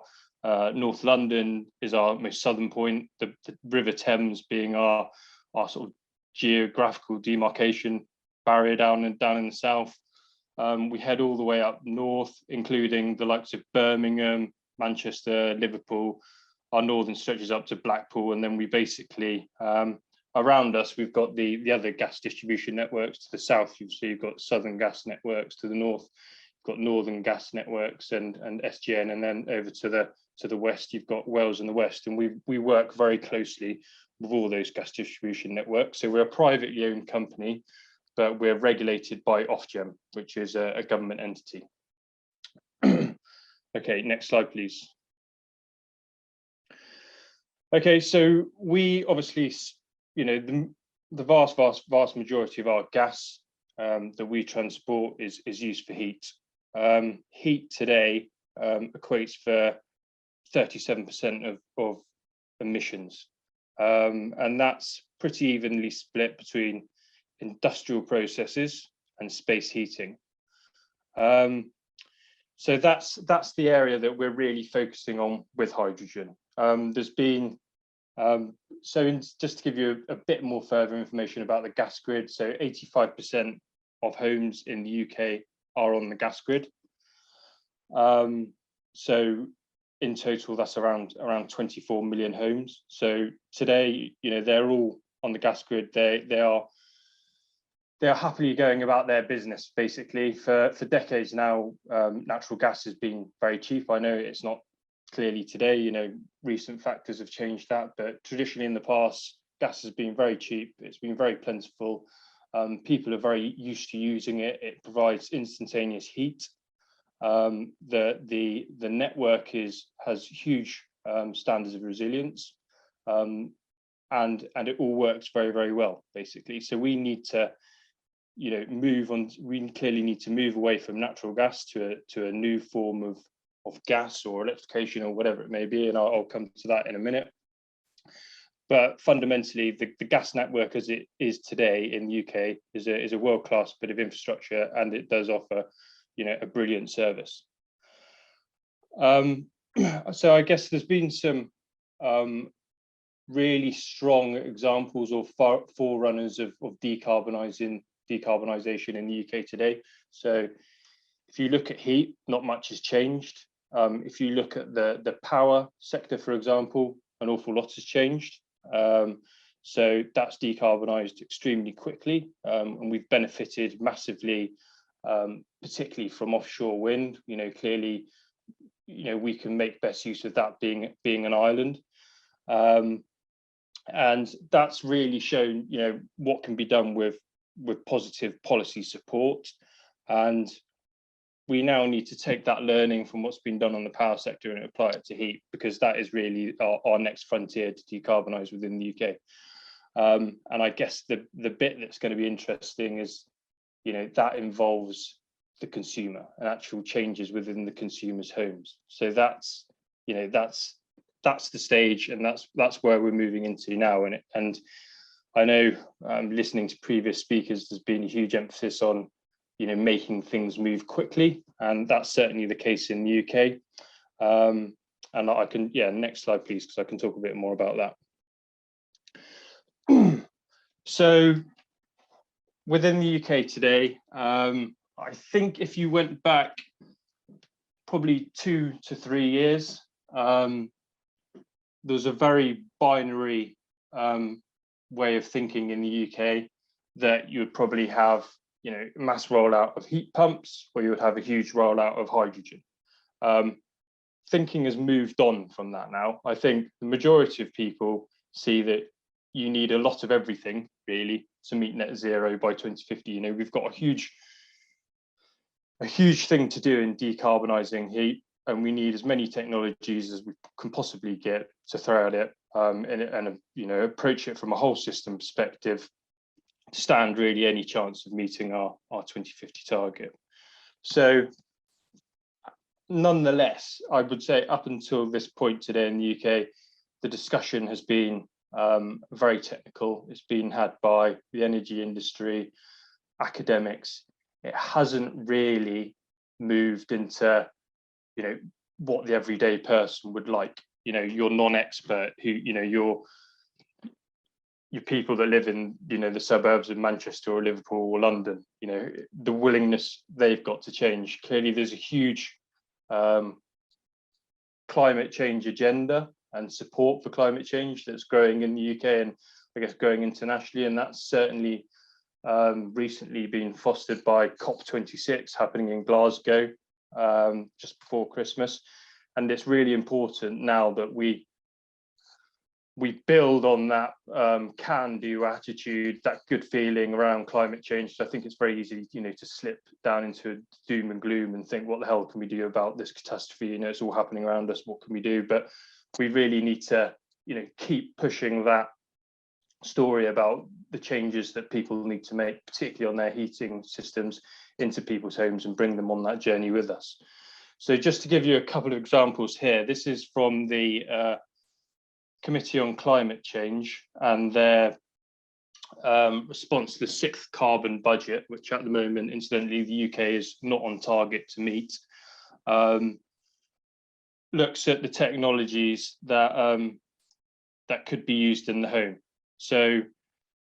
North London is our most southern point, the River Thames being our sort of geographical demarcation barrier down in the south. We head all the way up north, including the likes of Birmingham, Manchester, Liverpool. Our northern stretches up to Blackpool, and then we basically around us we've got the other gas distribution networks. To the south, you've got Southern Gas Networks. To the north, you've got Northern Gas Networks and SGN, and then over to the west, you've got Wales in the west. And we work very closely with all those gas distribution networks. So we're a privately owned company, but we're regulated by Ofgem, which is a government entity. Okay, next slide, please. Okay, so we obviously, the vast majority of our gas that we transport is used for heat. Heat today equates for 37% of emissions, and that's pretty evenly split between industrial processes and space heating. So that's the area that we're really focusing on with hydrogen. There's been just to give you a bit more further information about the gas grid, so 85% of homes in the UK are on the gas grid. So in total, that's around 24 million homes. So today, they're all on the gas grid. They are happily going about their business. Basically, for decades now, natural gas has been very cheap. I know it's not clearly today. Recent factors have changed that, but traditionally in the past, gas has been very cheap. It's been very plentiful. People are very used to using it. It provides instantaneous heat. The network has huge standards of resilience, and it all works very, very well, basically. So we need to move on. We clearly need to move away from natural gas to a new form of gas or electrification or whatever it may be, and I'll come to that in a minute. But fundamentally, the gas network as it is today in the UK is a world-class bit of infrastructure, and it does offer a brilliant service. So I guess there's been some really strong examples or forerunners of decarbonisation in the UK today. So if you look at heat, not much has changed. If you look at the power sector, for example, an awful lot has changed. So that's decarbonised extremely quickly, and we've benefited massively, particularly from offshore wind. Clearly, we can make best use of that being an island. And that's really shown, what can be done with positive policy support. And we now need to take that learning from what's been done on the power sector and apply it to heat, because that is really our next frontier to decarbonise within the UK. And I guess the bit that's going to be interesting is, that involves the consumer and actual changes within the consumer's homes. So that's the stage, and that's where we're moving into now. And I know, listening to previous speakers, there's been a huge emphasis on making things move quickly, and that's certainly the case in the UK. And I can, next slide please, because I can talk a bit more about that. So within the UK today, I think if you went back probably 2 to 3 years, there's a very binary way of thinking in the UK, that you would probably have mass rollout of heat pumps, or you would have a huge rollout of hydrogen. Thinking has moved on from that now. I think the majority of people see that you need a lot of everything really to meet net zero by 2050. We've got a huge thing to do in decarbonising heat, and we need as many technologies as we can possibly get to throw at it, and approach it from a whole system perspective to stand really any chance of meeting our 2050 target. So nonetheless, I would say up until this point today in the UK, the discussion has been very technical. It's been had by the energy industry, academics. It hasn't really moved into what the everyday person would like. Your non-expert, who your people that live in the suburbs of Manchester or Liverpool or London, the willingness they've got to change. Clearly there's a huge climate change agenda and support for climate change that's growing in the UK, and I guess growing internationally, and that's certainly recently been fostered by COP26 happening in Glasgow just before Christmas. And it's really important now that we build on that can-do attitude, that good feeling around climate change. So I think it's very easy, to slip down into doom and gloom and think, what the hell can we do about this catastrophe? It's all happening around us. What can we do? But we really need to, keep pushing that story about the changes that people need to make, particularly on their heating systems, into people's homes and bring them on that journey with us. So just to give you a couple of examples here, this is from the Committee on Climate Change and their response to the 6th carbon budget, which at the moment, incidentally, the UK is not on target to meet. Looks at the technologies that that could be used in the home. So,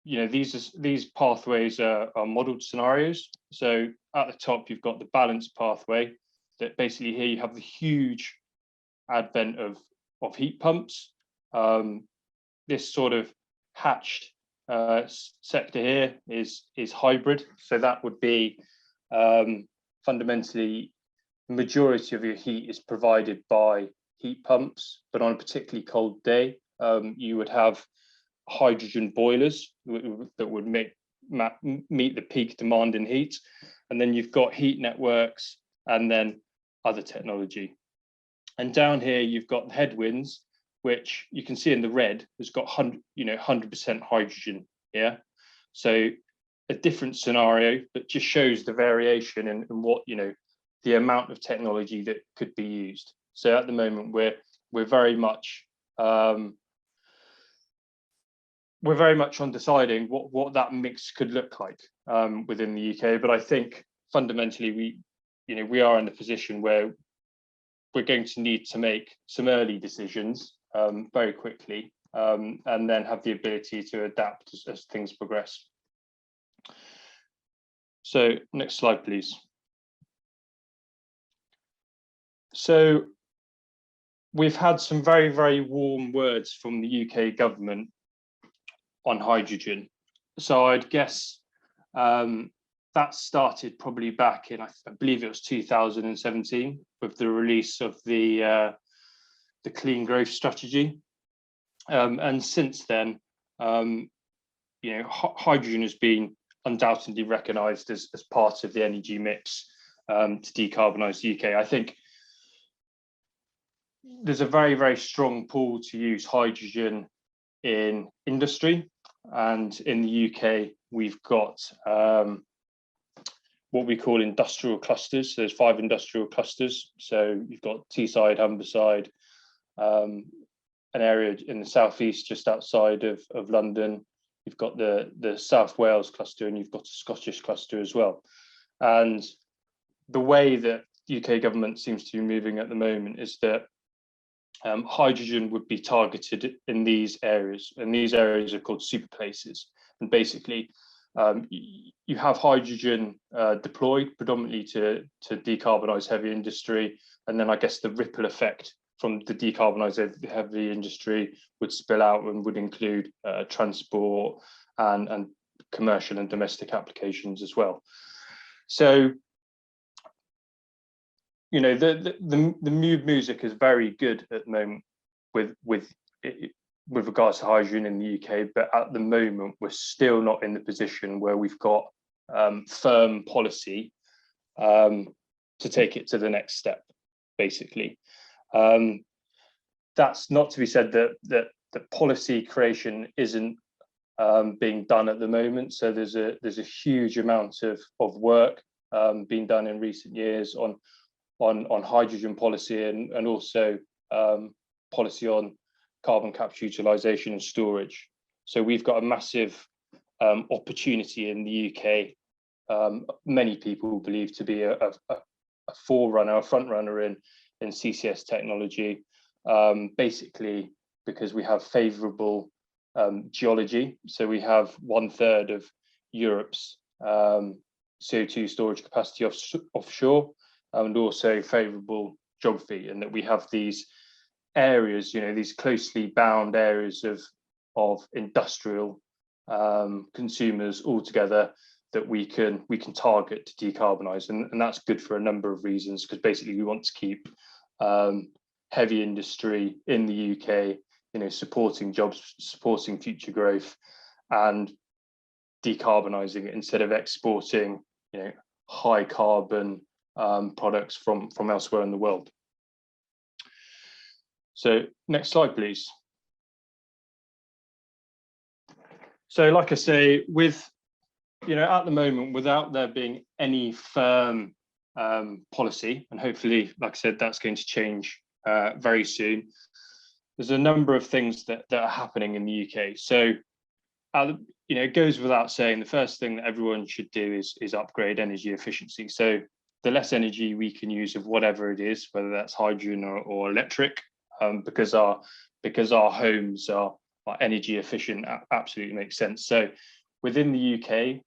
you know, these pathways are modelled scenarios. So at the top, you've got the balanced pathway. That basically here you have the huge advent of heat pumps. This sort of hatched sector here is hybrid. So that would be fundamentally the majority of your heat is provided by heat pumps, but on a particularly cold day, you would have hydrogen boilers that would meet the peak demand in heat. And then you've got heat networks and then other technology. And down here, you've got the headwinds, which you can see in the red has got 100% hydrogen. Yeah. So a different scenario, but just shows the variation in what, you know, the amount of technology that could be used. So at the moment, we're very much on deciding what that mix could look like within the UK. But I think fundamentally we are in a position where we're going to need to make some early decisions very quickly and then have the ability to adapt as things progress. So next slide, please. So we've had some very, very warm words from the UK government on hydrogen. So I'd guess that started probably back in, I believe it was 2017, with the release of the Clean Growth Strategy. And since then, you know, hydrogen has been undoubtedly recognised as part of the energy mix to decarbonise the UK. I think there's a very, very strong pull to use hydrogen in industry, and in the UK we've got what we call industrial clusters. So there's 5 industrial clusters. So you've got Teesside, Humberside, an area in the southeast just outside of London. You've got the South Wales cluster, and you've got a Scottish cluster as well. And the way that the UK government seems to be moving at the moment is that hydrogen would be targeted in these areas, and these areas are called super places. And basically, you have hydrogen deployed predominantly to decarbonise heavy industry, and then I guess the ripple effect from the decarbonised heavy industry would spill out and would include transport and commercial and domestic applications as well. So, you know, the mood music is very good at the moment with regards to hydrogen in the UK, but at the moment we're still not in the position where we've got firm policy to take it to the next step, basically. That's not to be said that the policy creation isn't being done at the moment. So there's a huge amount of work being done in recent years on hydrogen policy and also policy on carbon capture, utilisation and storage. So we've got a massive opportunity in the UK. Many people believe to be a forerunner, a front runner in CCS technology, basically because we have favourable geology. So we have 1/3 of Europe's CO2 storage capacity offshore, and also favourable geography, and that we have these areas, you know, these closely bound areas of industrial consumers all together that we can target to decarbonise, and that's good for a number of reasons, because basically we want to keep heavy industry in the UK, you know, supporting jobs, supporting future growth, and decarbonising it instead of exporting, you know, high carbon products from elsewhere in the world. So next slide, please. So like I say, with, at the moment, without there being any firm policy, and hopefully, like I said, that's going to change very soon, there's a number of things that are happening in the UK. So, it goes without saying, the first thing that everyone should do is upgrade energy efficiency. So the less energy we can use of whatever it is, whether that's hydrogen or electric, because our homes are energy efficient, absolutely makes sense. So within the UK,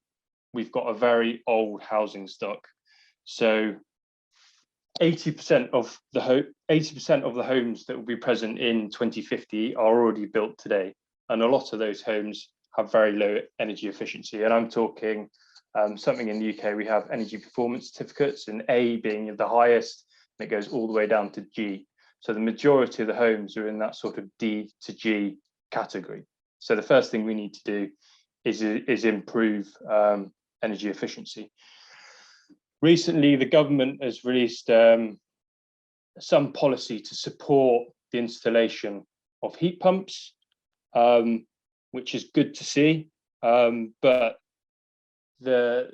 we've got a very old housing stock. So 80% of the homes that will be present in 2050 are already built today, and a lot of those homes have very low energy efficiency. And I'm talking something in the UK, we have energy performance certificates, and A being the highest, and it goes all the way down to G. So the majority of the homes are in that sort of D to G category. So the first thing we need to do is improve energy efficiency. Recently, the government has released some policy to support the installation of heat pumps, which is good to see. But the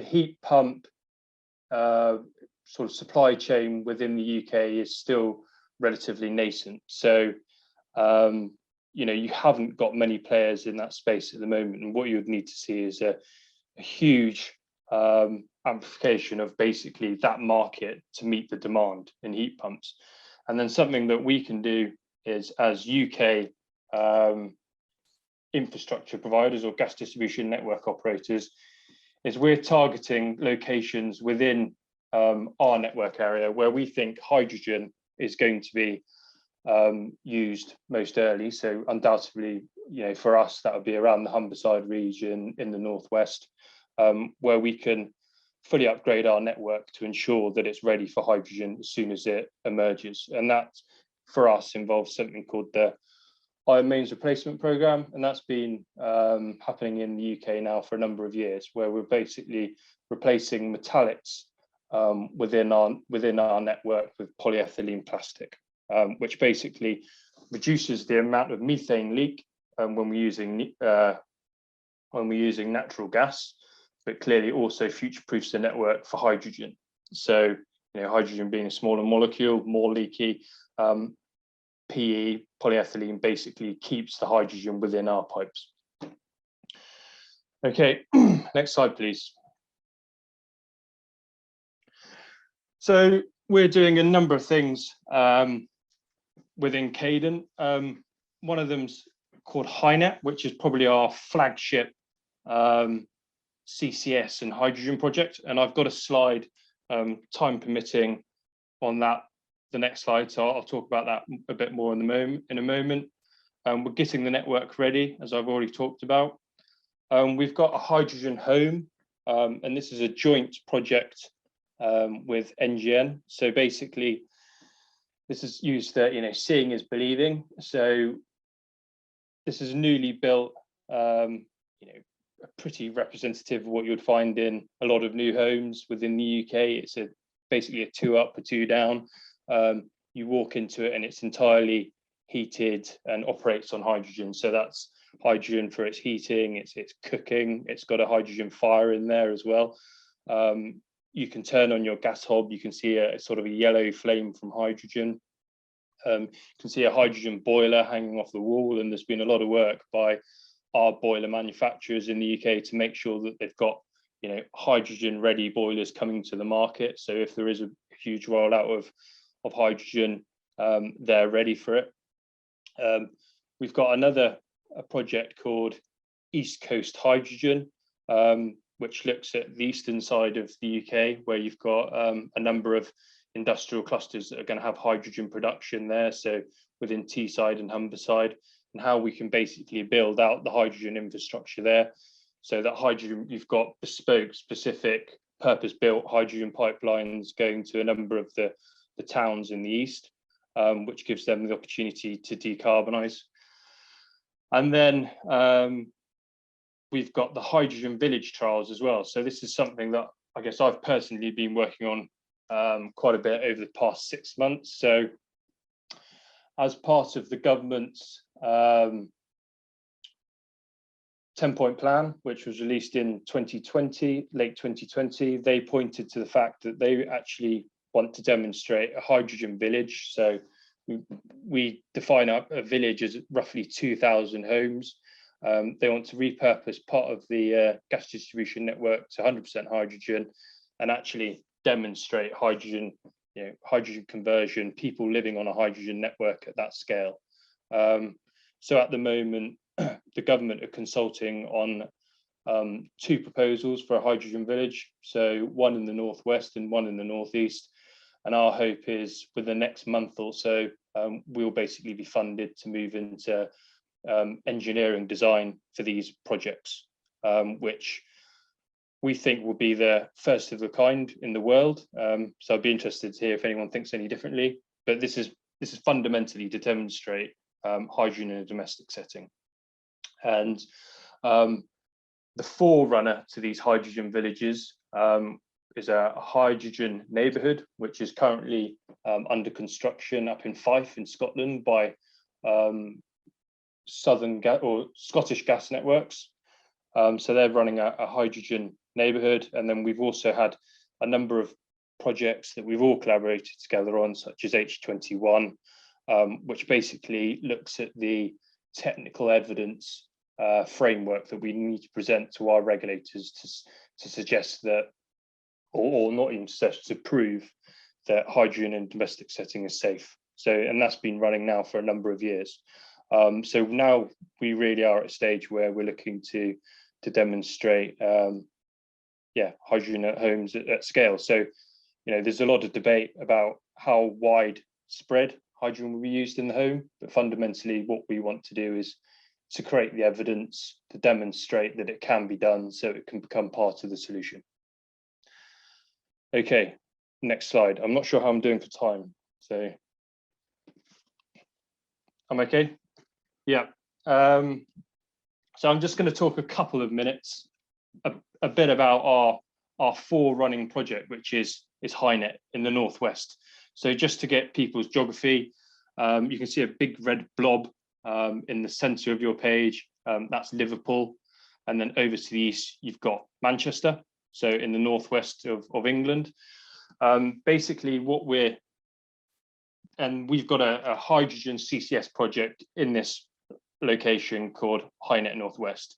heat pump sort of supply chain within the UK is still relatively nascent. So, you haven't got many players in that space at the moment. And what you would need to see is a huge amplification of basically that market to meet the demand in heat pumps. And then something that we can do is, as UK infrastructure providers or gas distribution network operators, is we're targeting locations within our network area where we think hydrogen is going to be used most early. So undoubtedly, for us, that would be around the Humberside region in the northwest, where we can fully upgrade our network to ensure that it's ready for hydrogen as soon as it emerges. And that, for us, involves something called the Iron Mains Replacement Programme, and that's been happening in the UK now for a number of years, where we're basically replacing metallics within our network with polyethylene plastic, which basically reduces the amount of methane leak when we're using natural gas, but clearly also future-proofs the network for hydrogen. So, hydrogen being a smaller molecule, more leaky, PE, polyethylene, basically keeps the hydrogen within our pipes. Okay, next slide, please. So we're doing a number of things within Cadent. One of them's called HyNet, which is probably our flagship CCS and hydrogen project. And I've got a slide, time permitting, on that, the next slide. So I'll talk about that a bit more in a moment. We're getting the network ready, as I've already talked about. We've got a hydrogen home, and this is a joint project with NGN. So basically, this is used that, seeing is believing. So this is newly built, pretty representative of what you'd find in a lot of new homes within the UK. It's basically a 2 up, a 2 down. You walk into it and it's entirely heated and operates on hydrogen. So that's hydrogen for its heating, it's cooking. It's got a hydrogen fire in there as well. You can turn on your gas hob. You can see a sort of a yellow flame from hydrogen. You can see a hydrogen boiler hanging off the wall, and there's been a lot of work by our boiler manufacturers in the UK to make sure that they've got hydrogen ready boilers coming to the market. So if there is a huge rollout of hydrogen, they're ready for it. We've got another project called East Coast Hydrogen, which looks at the eastern side of the UK, where you've got a number of industrial clusters that are going to have hydrogen production there. So within Teesside and Humberside, and how we can basically build out the hydrogen infrastructure there. So that hydrogen, you've got bespoke, specific, purpose-built hydrogen pipelines going to a number of the towns in the east, which gives them the opportunity to decarbonise. And then we've got the hydrogen village trials as well. So this is something that I guess I've personally been working on quite a bit over the past 6 months. So as part of the government's 10-point plan, which was released in 2020, late 2020, they pointed to the fact that they actually want to demonstrate a hydrogen village. So we define a village as roughly 2,000 homes. They want to repurpose part of the gas distribution network to 100% hydrogen and actually demonstrate hydrogen, hydrogen conversion, people living on a hydrogen network at that scale. So at the moment, the government are consulting on 2 proposals for a hydrogen village. So one in the northwest and one in the northeast. And our hope is within the next month or so, we'll basically be funded to move into engineering design for these projects, which we think will be the first of a kind in the world. So I'd be interested to hear if anyone thinks any differently. But this is fundamentally to demonstrate hydrogen in a domestic setting. And the forerunner to these hydrogen villages is a hydrogen neighbourhood, which is currently under construction up in Fife in Scotland by Scottish Gas Networks. So they're running a hydrogen neighbourhood. And then we've also had a number of projects that we've all collaborated together on, such as H21, which basically looks at the technical evidence framework that we need to present to our regulators to suggest that, or not even suggest, to prove that hydrogen in domestic setting is safe. So, and that's been running now for a number of years. So now we really are at a stage where we're looking to demonstrate, hydrogen at homes at scale. So, there's a lot of debate about how widespread hydrogen will be used in the home, but fundamentally what we want to do is to create the evidence to demonstrate that it can be done so it can become part of the solution. Okay, next slide. I'm not sure how I'm doing for time, so I'm okay. Yeah. So I'm just going to talk a couple of minutes a bit about our forerunning project, which is HyNet in the northwest. So just to get people's geography, you can see a big red blob in the centre of your page. That's Liverpool, and then over to the east you've got Manchester. So in the northwest of England. Basically, we've got a hydrogen CCS project in this location called HyNet Northwest.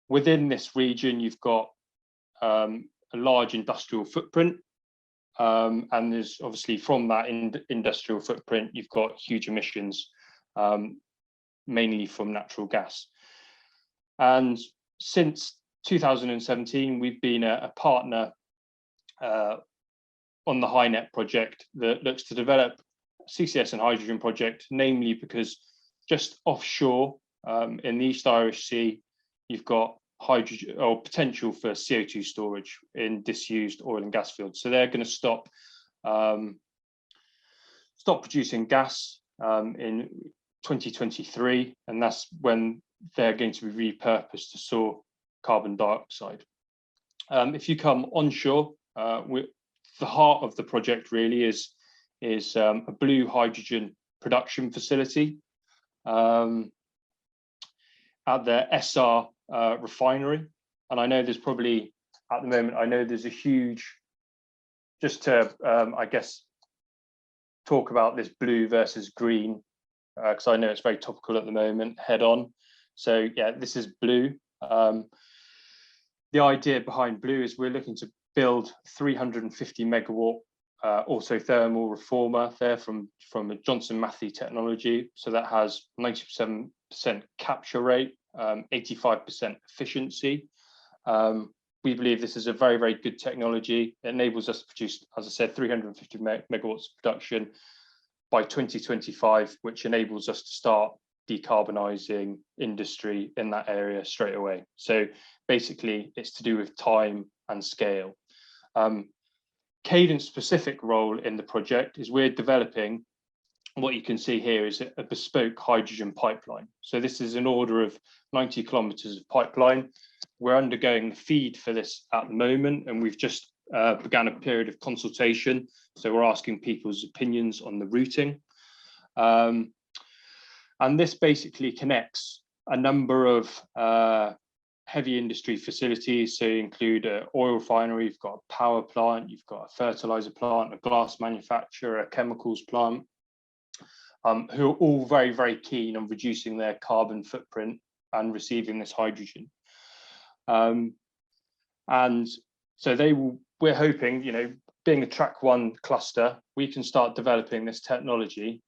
Within this region, you've got a large industrial footprint, and there's obviously from that industrial footprint, you've got huge emissions, mainly from natural gas. And since 2017, we've been a partner on the HyNet project that looks to develop CCS and hydrogen project, namely because just offshore in the East Irish Sea, you've got hydrogen or potential for CO2 storage in disused oil and gas fields. So they're going to stop producing gas in 2023, and that's when they're going to be repurposed to store carbon dioxide. If you come onshore, the heart of the project really is a blue hydrogen production facility at the SR refinery. And I know there's probably, at the moment, I know there's a huge, just to, I guess, talk about this blue versus green, because I know it's very topical at the moment, head on. So yeah, this is blue. The idea behind blue is we're looking to build 350 megawatt autothermal reformer there from a Johnson Matthey technology. So that has 97% capture rate, 85% efficiency. We believe this is a very, very good technology. It enables us to produce, as I said, 350 megawatts of production by 2025, which enables us to start decarbonising industry in that area straight away. So basically, it's to do with time and scale. Cadent's specific role in the project is we're developing, what you can see here is a bespoke hydrogen pipeline. So this is an order of 90 kilometres of pipeline. We're undergoing the FEED for this at the moment, and we've just began a period of consultation. So we're asking people's opinions on the routing. And this basically connects a number of heavy industry facilities. So you include an oil refinery, you've got a power plant, you've got a fertilizer plant, a glass manufacturer, a chemicals plant, who are all very, very keen on reducing their carbon footprint and receiving this hydrogen. And so we're hoping, you know, being a track 1 cluster, we can start developing this technology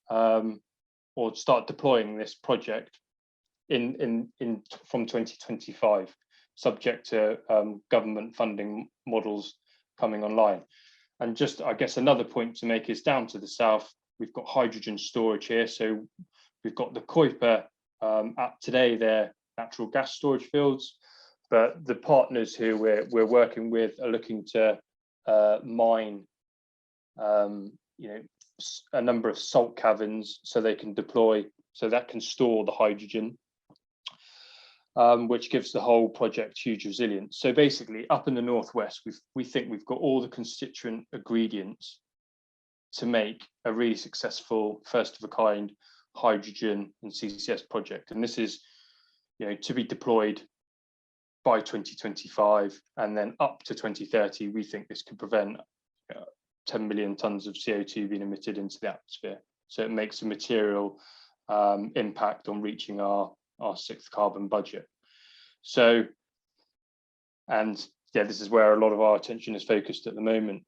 or start deploying this project from 2025, subject to government funding models coming online. And just, I guess, another point to make is down to the south, we've got hydrogen storage here. So we've got the Kuiper at today, they're natural gas storage fields, but the partners who we're working with are looking to mine, you know, a number of salt caverns so they can deploy, so that can store the hydrogen, which gives the whole project huge resilience. So basically, up in the northwest, we think we've got all the constituent ingredients to make a really successful, first of a kind hydrogen and CCS project. And this is, you know, to be deployed by 2025, and then up to 2030, we think this could prevent 10 million tons of CO2 being emitted into the atmosphere. So it makes a material impact on reaching our 6th carbon budget. So, and yeah, this is where a lot of our attention is focused at the moment.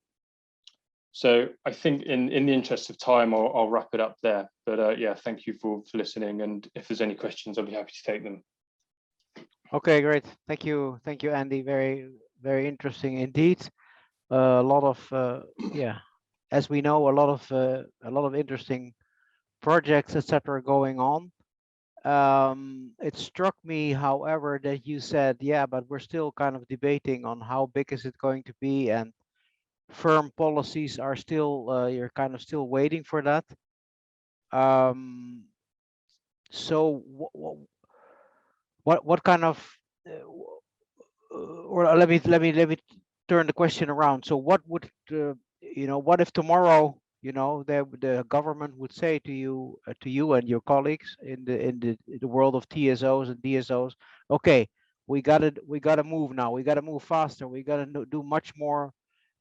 So I think in the interest of time, I'll wrap it up there. But yeah, thank you for listening. And if there's any questions, I'll be happy to take them. Okay, great. Thank you, Andy. Very, very interesting indeed. A lot of yeah, as we know, a lot of interesting projects, etc., going on. It struck me, however, that you said, yeah, but we're still kind of debating on how big is it going to be, and firm policies are still you're kind of still waiting for that. So what kind of or let me turn the question around. So what would you know, what if tomorrow, you know, the government would say to you and your colleagues in the world of TSOs and DSOs, okay, we gotta move now, we gotta move faster, we gotta do much more,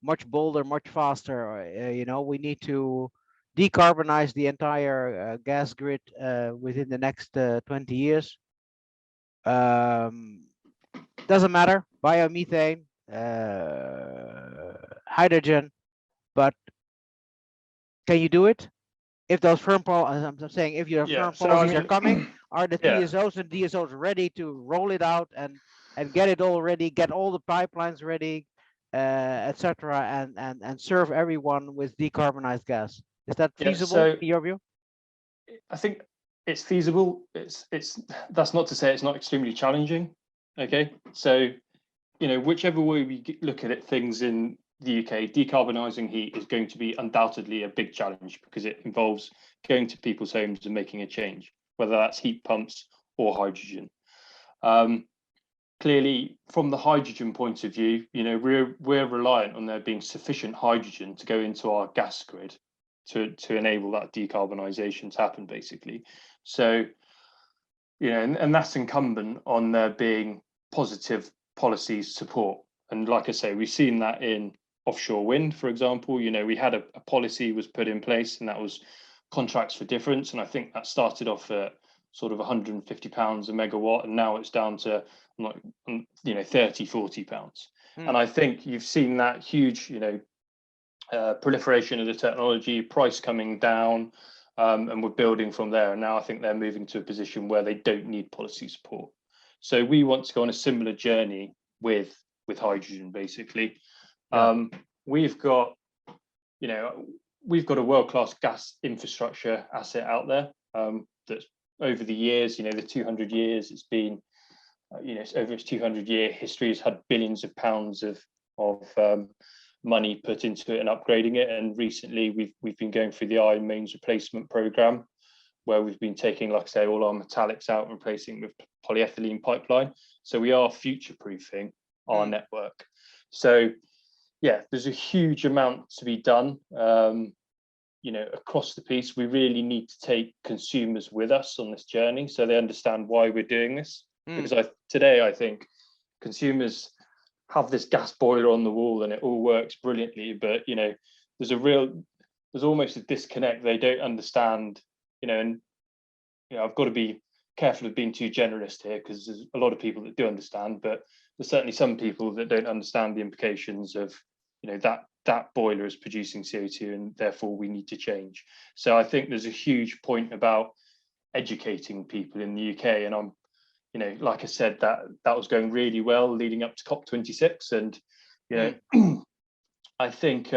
much bolder, much faster, you know, we need to decarbonize the entire gas grid within the next 20 years. Doesn't matter, biomethane, hydrogen, but can you do it? If those firm policies, I'm saying, if your firm policies are coming, are the TSOs and DSOs ready to roll it out and get it all ready, get all the pipelines ready, etc., and serve everyone with decarbonized gas? Is that feasible in your view? I think it's feasible. It's that's not to say it's not extremely challenging. Okay, so you know, whichever way we look at it, things in the UK, decarbonising heat is going to be undoubtedly a big challenge because it involves going to people's homes and making a change, whether that's heat pumps or hydrogen. Clearly, from the hydrogen point of view, you know, we're reliant on there being sufficient hydrogen to go into our gas grid to enable that decarbonisation to happen, basically. So, you know, and that's incumbent on there being positive policy support. And like I say, we've seen that in offshore wind, for example. You know, we had a policy was put in place, and that was contracts for difference. And I think that started off at sort of £150 a megawatt, and now it's down to, you know, 30, 40 pounds. And I think you've seen that huge, you know, proliferation of the technology, price coming down, and we're building from there. And now I think they're moving to a position where they don't need policy support. So we want to go on a similar journey with hydrogen, basically. Yeah. We've got, you know, we've got a world-class gas infrastructure asset out there that's over the years, you know, the 200 years it's been, you know, over its 200-year history has had billions of pounds of money put into it and upgrading it. And recently we've been going through the iron mains replacement program, where we've been taking, like I say, all our metallics out and replacing with polyethylene pipeline. So we are future-proofing our network. So yeah, there's a huge amount to be done. across the piece, we really need to take consumers with us on this journey so they understand why we're doing this. Because today I think consumers have this gas boiler on the wall and it all works brilliantly, but there's almost a disconnect. They don't understand, and I've got to be careful of being too generalist here, because there's a lot of people that do understand, but there's certainly some people that don't understand the implications of that boiler is producing CO2 and therefore we need to change. So I think there's a huge point about educating people in the UK, and I'm like I said, that was going really well leading up to COP26, and I think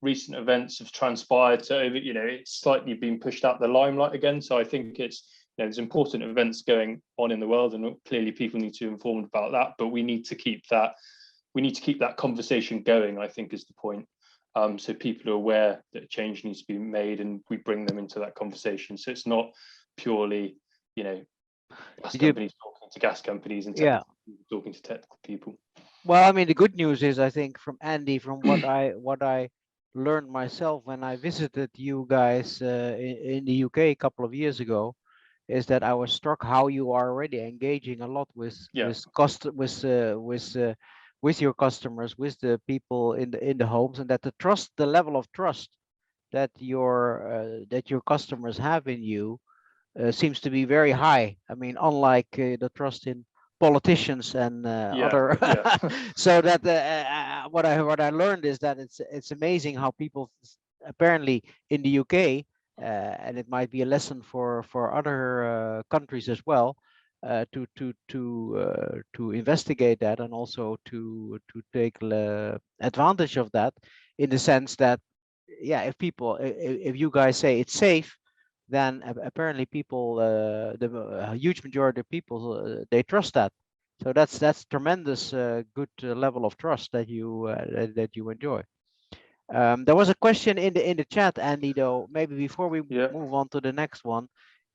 recent events have transpired, so it's slightly been pushed out the limelight again. So I think it's there's important events going on in the world, and clearly people need to be informed about that, but we need to keep that conversation going, I think, is the point. So people are aware that change needs to be made and we bring them into that conversation. So it's not purely gas companies talking to gas companies and technical people talking to technical people. Well, I mean, the good news is, I think, from Andy, from what I learned myself when I visited you guys in the UK a couple of years ago, is that I was struck how you are already engaging a lot with your customers, with the people in the homes, and that the level of trust that your customers have in you seems to be very high. I mean, unlike the trust in politicians and other. So that what I learned is that it's amazing how people apparently in the UK, and it might be a lesson for other countries as well, to investigate that, and also to take advantage of that, in the sense that if you guys say it's safe, then apparently people, the huge majority of people, they trust that. So that's tremendous good level of trust that you enjoy. There was a question in the chat, Andy, though, maybe before we move on to the next one,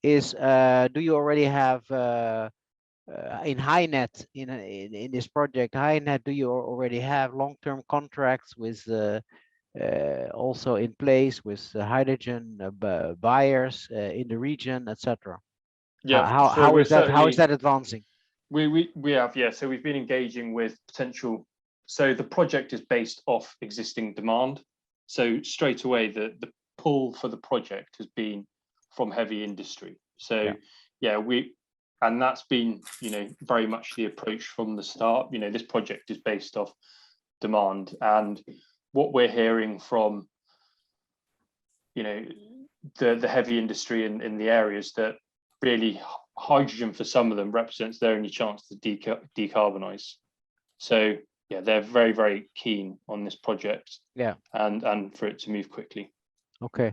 is do you already have in HyNet, in this project HyNet, do you already have long-term contracts with also in place with hydrogen buyers in the region, etc.? How is that advancing? We have, so we've been engaging with potential. So the project is based off existing demand. So straight away, the pull for the project has been from heavy industry. So and that's been very much the approach from the start. This project is based off demand, and what we're hearing from the heavy industry in the areas, that really hydrogen for some of them represents their only chance to decarbonize. So they're very, very keen on this project, and for it to move quickly. Okay,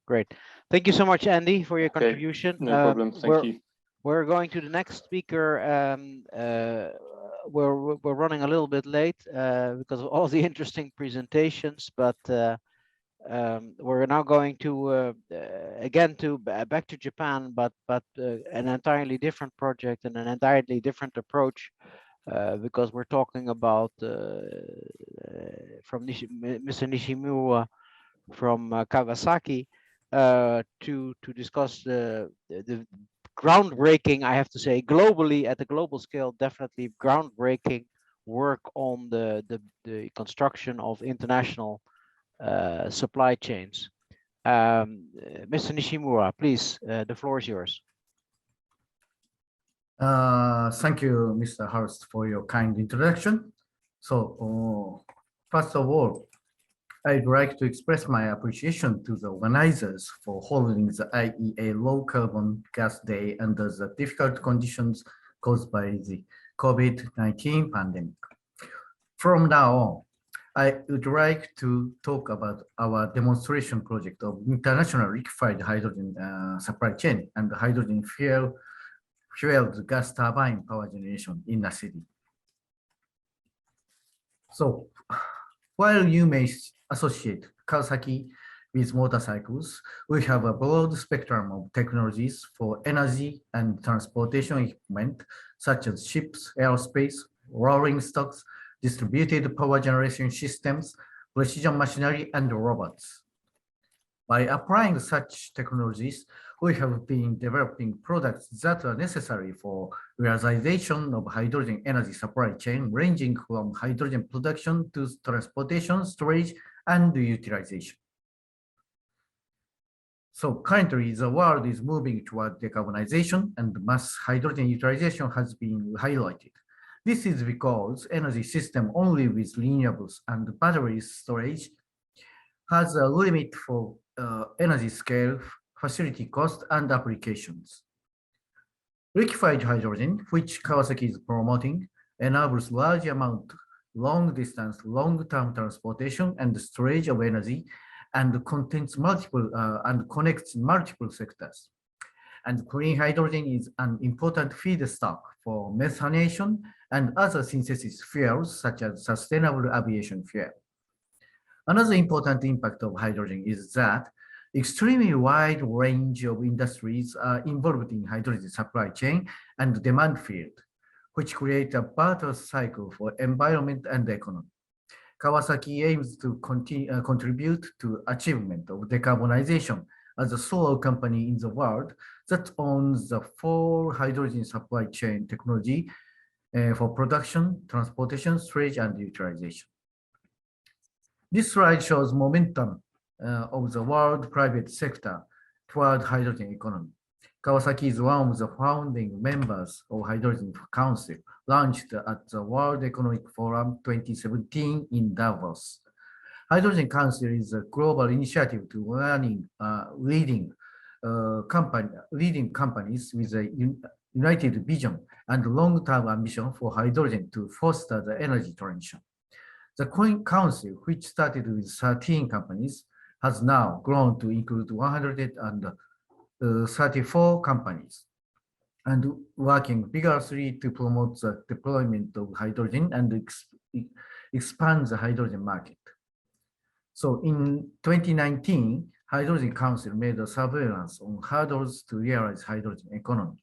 great. Thank you so much, Andy, for your contribution. No problem. Thank you. We're going to the next speaker. We're running a little bit late because of all the interesting presentations, but we're now going to again back to Japan, but an entirely different project and an entirely different approach, because we're talking about from Mr. Nishimura from Kawasaki to discuss the groundbreaking, I have to say, globally, at the global scale, definitely groundbreaking work on the construction of international supply chains. Mr. Nishimura, please, the floor is yours. Thank you, Mr. Hurst, for your kind introduction. So, first of all, I'd like to express my appreciation to the organizers for holding the IEA Low Carbon Gas Day under the difficult conditions caused by the COVID-19 pandemic. From now on, I would like to talk about our demonstration project of international liquefied hydrogen supply chain and hydrogen fueled gas turbine power generation in the city. So, while you may associate Kawasaki with motorcycles, we have a broad spectrum of technologies for energy and transportation equipment, such as ships, aerospace, rolling stocks, distributed power generation systems, precision machinery, and robots. By applying such technologies, we have been developing products that are necessary for realization of hydrogen energy supply chain, ranging from hydrogen production to transportation, storage, and utilization. So currently, the world is moving toward decarbonization, and mass hydrogen utilization has been highlighted. This is because energy system only with renewables and battery storage has a limit for energy scale, facility cost, and applications. Liquefied hydrogen, which Kawasaki is promoting, enables large amount, long-distance, long-term transportation and storage of energy, and contains multiple and connects multiple sectors. And green hydrogen is an important feedstock for methanation and other synthesis fuels, such as sustainable aviation fuel. Another important impact of hydrogen is that extremely wide range of industries are involved in hydrogen supply chain and demand field, which create a virtuous cycle for environment and economy. Kawasaki aims to contribute to achievement of decarbonization as a sole company in the world that owns the full hydrogen supply chain technology for production, transportation, storage, and utilization. This slide shows momentum of the world private sector toward hydrogen economy. Kawasaki is one of the founding members of Hydrogen Council, launched at the World Economic Forum 2017 in Davos. Hydrogen Council is a global initiative to leading companies with a united vision and long-term ambition for hydrogen to foster the energy transition. The Council, which started with 13 companies, has now grown to include 134 companies and working vigorously to promote the deployment of hydrogen and expand the hydrogen market. So in 2019, Hydrogen Council made a surveillance on hurdles to realize hydrogen economy.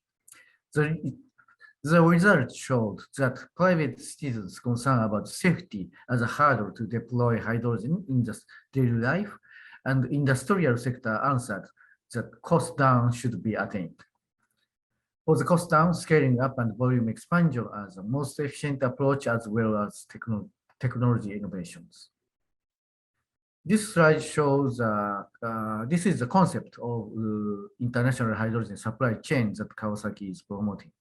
The results showed that private citizens' concern about safety as a hurdle to deploy hydrogen in the daily life, and industrial sector answered that cost down should be attained. For the cost down, scaling up and volume expansion are the most efficient approach, as well as technology innovations. This slide shows this is the concept of international hydrogen supply chain that Kawasaki is promoting.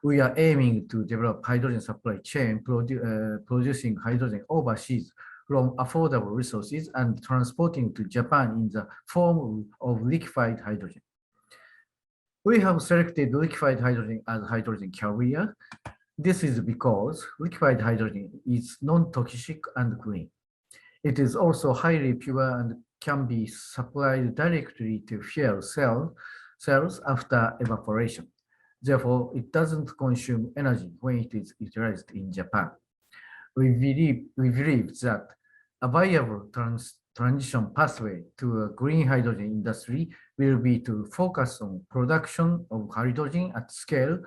We are aiming to develop hydrogen supply chain producing hydrogen overseas from affordable resources and transporting to Japan in the form of liquefied hydrogen. We have selected liquefied hydrogen as hydrogen carrier. This is because liquefied hydrogen is non-toxic and green. It is also highly pure and can be supplied directly to fuel cells after evaporation. Therefore, it doesn't consume energy when it is utilized in Japan. We believe that a viable transition pathway to a green hydrogen industry will be to focus on production of hydrogen at scale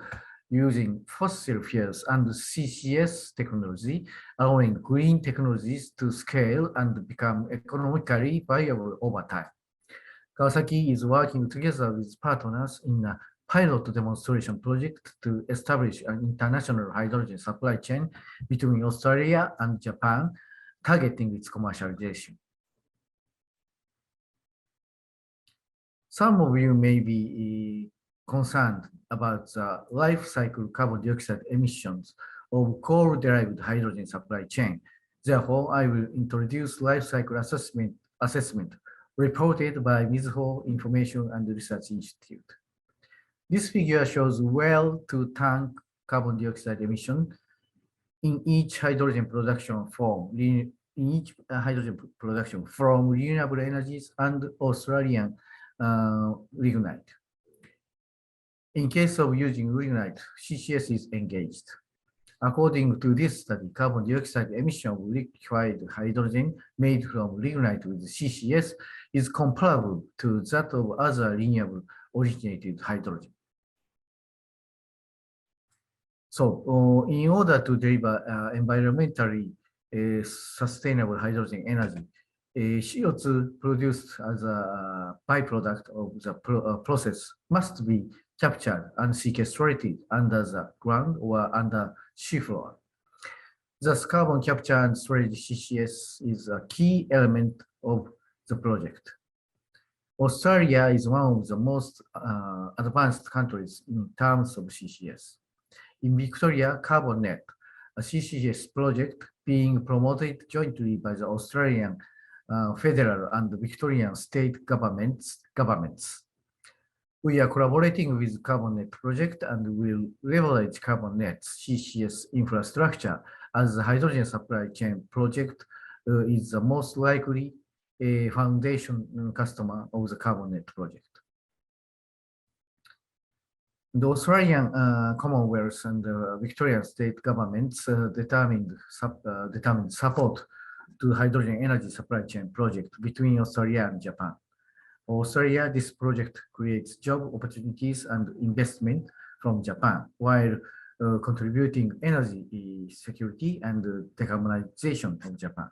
using fossil fuels and CCS technology, allowing green technologies to scale and become economically viable over time. Kawasaki is working together with partners in a pilot demonstration project to establish an international hydrogen supply chain between Australia and Japan, targeting its commercialization. Some of you may be concerned about the life cycle carbon dioxide emissions of coal-derived hydrogen supply chain. Therefore, I will introduce life cycle assessment reported by Mizuho Information and Research Institute. This figure shows well-to-tank carbon dioxide emission in each hydrogen production from renewable energies and Australian lignite. In case of using lignite, CCS is engaged. According to this study, carbon dioxide emission of liquefied hydrogen made from lignite with CCS is comparable to that of other renewable originated hydrogen. So in order to deliver environmentally sustainable hydrogen energy, CO2 produced as a byproduct of the process must be captured and sequestrated under the ground or under seafloor. Thus, carbon capture and storage CCS is a key element of the project. Australia is one of the most advanced countries in terms of CCS. In Victoria, CarbonNet, a CCS project being promoted jointly by the Australian federal and Victorian state governments. We are collaborating with CarbonNet project and will leverage CarbonNet's CCS infrastructure as the hydrogen supply chain project is the most likely foundation customer of the CarbonNet project. The Australian Commonwealth and the Victorian state governments determined support to hydrogen energy supply chain project between Australia and Japan. For Australia, this project creates job opportunities and investment from Japan while contributing energy security and decarbonization of Japan.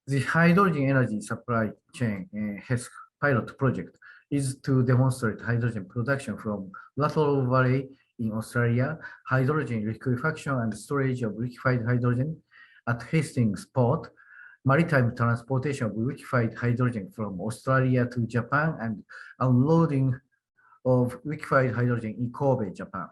The hydrogen energy supply chain HESC pilot project is to demonstrate hydrogen production from lateral valley in Australia, hydrogen liquefaction and storage of liquefied hydrogen at Hastings Port, maritime transportation of liquefied hydrogen from Australia to Japan, and unloading of liquefied hydrogen in Kobe, Japan.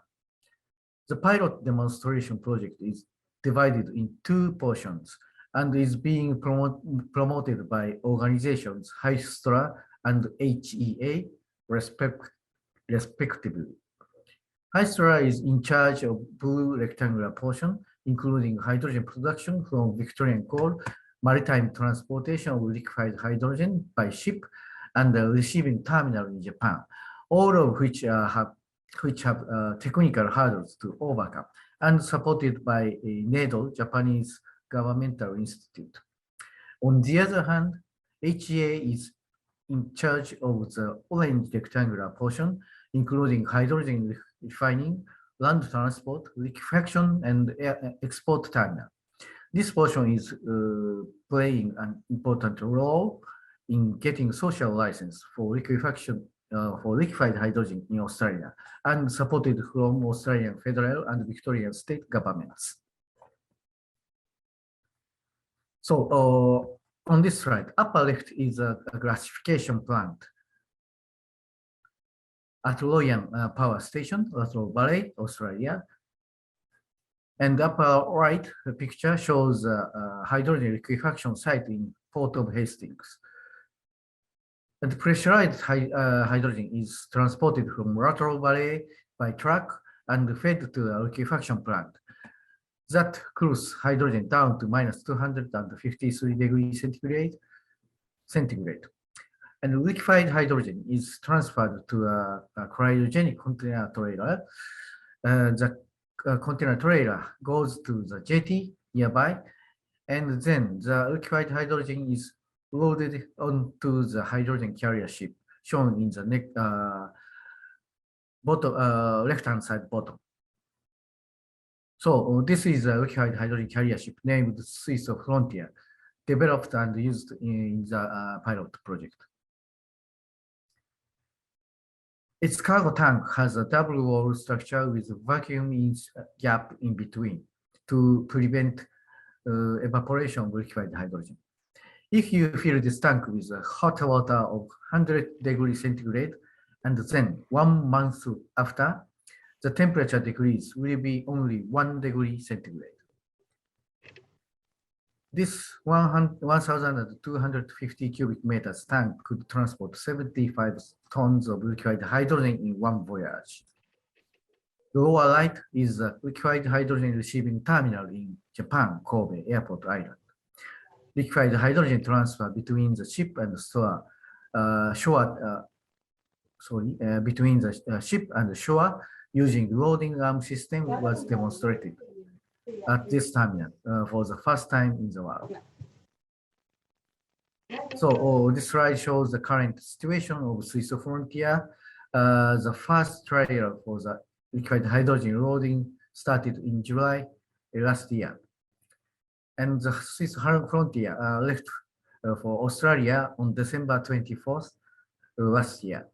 The pilot demonstration project is divided in two portions and is being promoted by organizations HYSTRA and HEA, respectively. HYSTRA is in charge of blue rectangular portion, including hydrogen production from Victorian coal, maritime transportation of liquefied hydrogen by ship, and the receiving terminal in Japan, all of which have technical hurdles to overcome, and supported by a NEDO, Japanese Governmental Institute. On the other hand, HEA is in charge of the orange rectangular portion, including hydrogen refining, land transport, liquefaction, and export terminal. This portion is playing an important role in getting social license for liquefaction for liquefied hydrogen in Australia and supported from Australian federal and Victorian state governments. So on this slide, upper left is a gasification plant at Loyan Power Station, Lateral Valley, Australia. And upper right, the picture shows a hydrogen liquefaction site in Port of Hastings. And pressurized hydrogen is transported from Lateral Valley by truck and fed to a liquefaction plant that cools hydrogen down to minus 253 degrees centigrade. And liquefied hydrogen is transferred to a cryogenic container trailer. The container trailer goes to the jetty nearby, and then the liquefied hydrogen is loaded onto the hydrogen carrier ship, shown in the left-hand side bottom. So this is a liquefied hydrogen carrier ship named Swiss Frontier, developed and used in the pilot project. Its cargo tank has a double wall structure with a vacuum gap in between to prevent evaporation of liquefied hydrogen. If you fill this tank with hot water of 100 degrees centigrade, and then 1 month after, the temperature decrease will be only 1 degree centigrade. This 1,250 cubic meters tank could transport 75 tons of liquefied hydrogen in one voyage. The lower right is the liquefied hydrogen receiving terminal in Japan, Kobe Airport Island. Liquefied hydrogen transfer between the ship and the between the ship and the shore using loading arm system was demonstrated at this terminal for the first time in the world. So this slide shows the current situation of Swiss Frontier. The first trial for the liquid hydrogen loading started in July last year. and the Swiss frontier left for Australia on December 24th last year.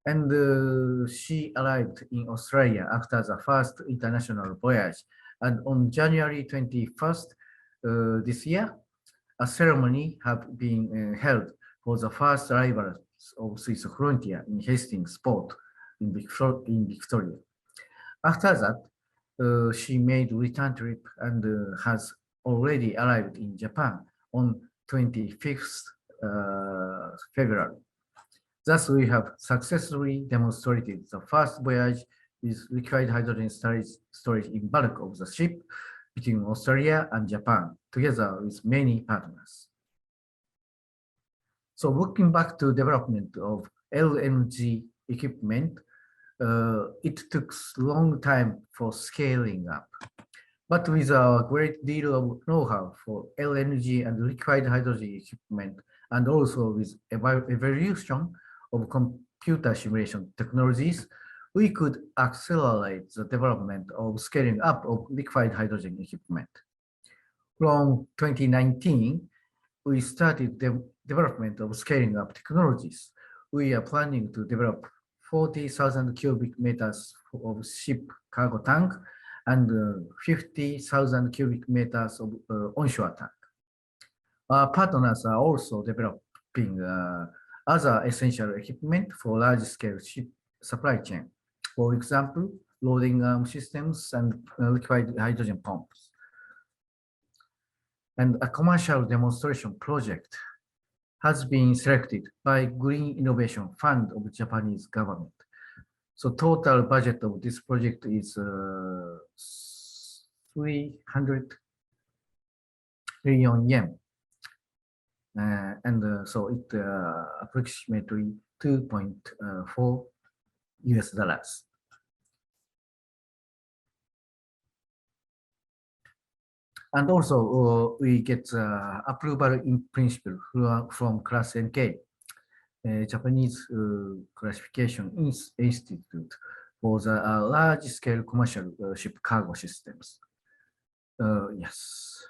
And she arrived in Australia after the first international voyage. And on January 21st this year, a ceremony have been held for the first arrivals of Swiss frontier in Hastings Port in Victoria. After that, she made return trip and has already arrived in Japan on 25th February. Thus, we have successfully demonstrated the first voyage with liquid hydrogen storage in bulk of the ship between Australia and Japan, together with many partners. So looking back to development of LNG equipment, it took a long time for scaling up. But with a great deal of know-how for LNG and liquid hydrogen equipment, and also with evolution of computer simulation technologies, we could accelerate the development of scaling up of liquid hydrogen equipment. From 2019, we started the development of scaling up technologies. We are planning to develop 40,000 cubic meters of ship cargo tank and 50,000 cubic meters of onshore tank. Our partners are also developing other essential equipment for large-scale ship supply chain. For example, loading arm systems and liquid hydrogen pumps. And a commercial demonstration project has been selected by Green Innovation Fund of the Japanese government. So total budget of this project is 300 billion yen. So it approximately $2.4 US. And also we get approval in principle from Class NK, Japanese Classification Institute for the large-scale commercial ship cargo systems. Yes.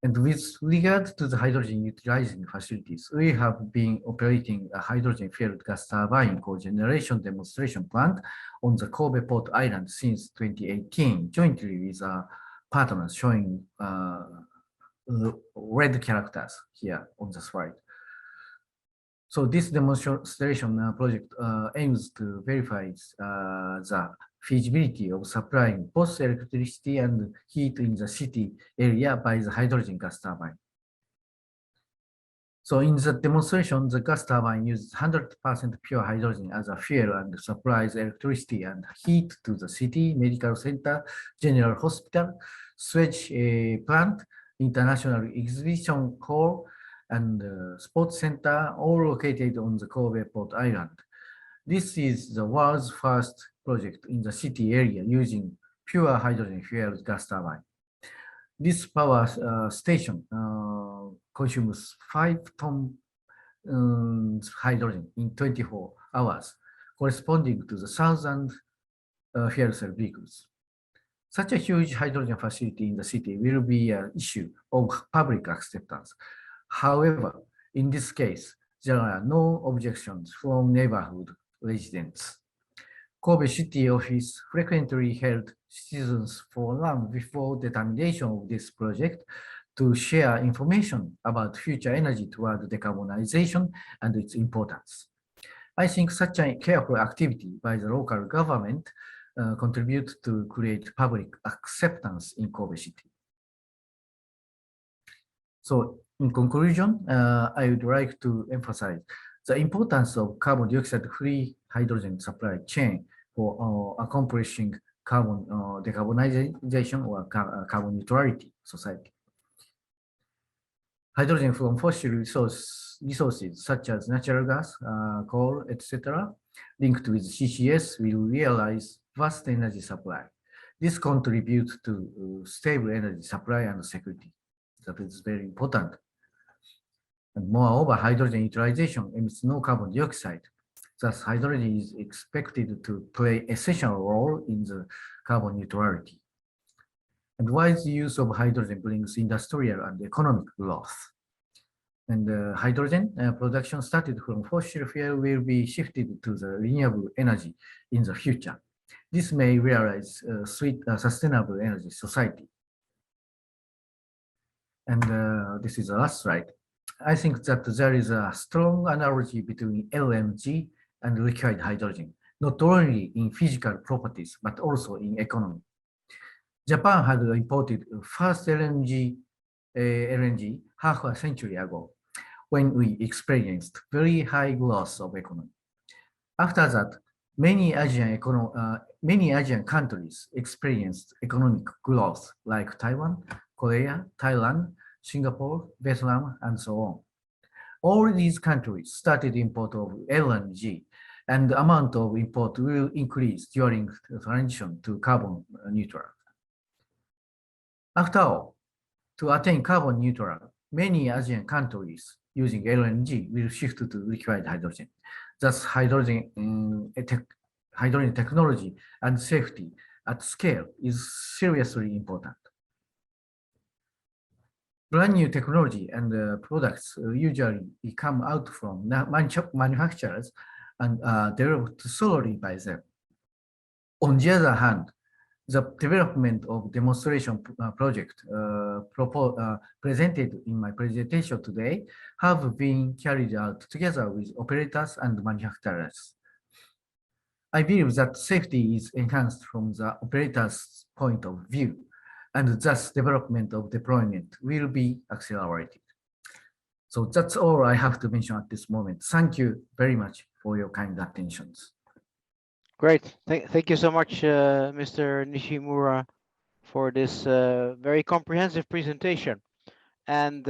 And with regard to the hydrogen utilizing facilities, we have been operating a hydrogen-fueled gas turbine cogeneration demonstration plant on the Kobe Port Island since 2018, jointly with partners showing red characters here on the slide. So this demonstration project aims to verify the feasibility of supplying both electricity and heat in the city area by the hydrogen gas turbine. So in the demonstration, the gas turbine uses 100% pure hydrogen as a fuel and supplies electricity and heat to the city, medical center, general hospital, sewage plant, international exhibition hall, and sports center, all located on the Kobe Port Island. This is the world's first project in the city area using pure hydrogen fueled gas turbine. This power station consumes 5 tons hydrogen in 24 hours, corresponding to the 1,000 fuel cell vehicles. Such a huge hydrogen facility in the city will be an issue of public acceptance. However, in this case, there are no objections from neighborhood residents. Kobe City Office frequently held citizens forum before determination of this project to share information about future energy toward decarbonization and its importance. I think such a careful activity by the local government contributes to create public acceptance in Kobe City. So in conclusion, I would like to emphasize the importance of carbon dioxide-free hydrogen supply chain for accomplishing carbon decarbonization or carbon neutrality society. Hydrogen from fossil resources such as natural gas, coal, etc., linked with CCS will realize vast energy supply. This contributes to stable energy supply and security. That is very important. And moreover, hydrogen utilization emits no carbon dioxide. Thus, hydrogen is expected to play an essential role in the carbon neutrality. And wise use of hydrogen brings industrial and economic growth. And hydrogen production started from fossil fuel will be shifted to the renewable energy in the future. This may realize sustainable energy society. And this is the last slide. I think that there is a strong analogy between LNG and liquid hydrogen, not only in physical properties, but also in economy. Japan had imported first LNG half a century ago, when we experienced very high growth of economy. After that, many Asian countries experienced economic growth, like Taiwan, Korea, Thailand, Singapore, Vietnam, and so on. All these countries started import of LNG, and the amount of import will increase during the transition to carbon neutral. After all, to attain carbon neutral, many Asian countries using LNG will shift to liquid hydrogen. Thus, hydrogen technology and safety at scale is seriously important. Brand new technology and products usually come out from manufacturers and developed solely by them. On the other hand, the development of demonstration project presented in my presentation today have been carried out together with operators and manufacturers. I believe that safety is enhanced from the operator's point of view, and thus development of deployment will be accelerated. So that's all I have to mention at this moment. Thank you very much for your kind attentions. Great. Thank you so much, Mr. Nishimura, for this very comprehensive presentation. And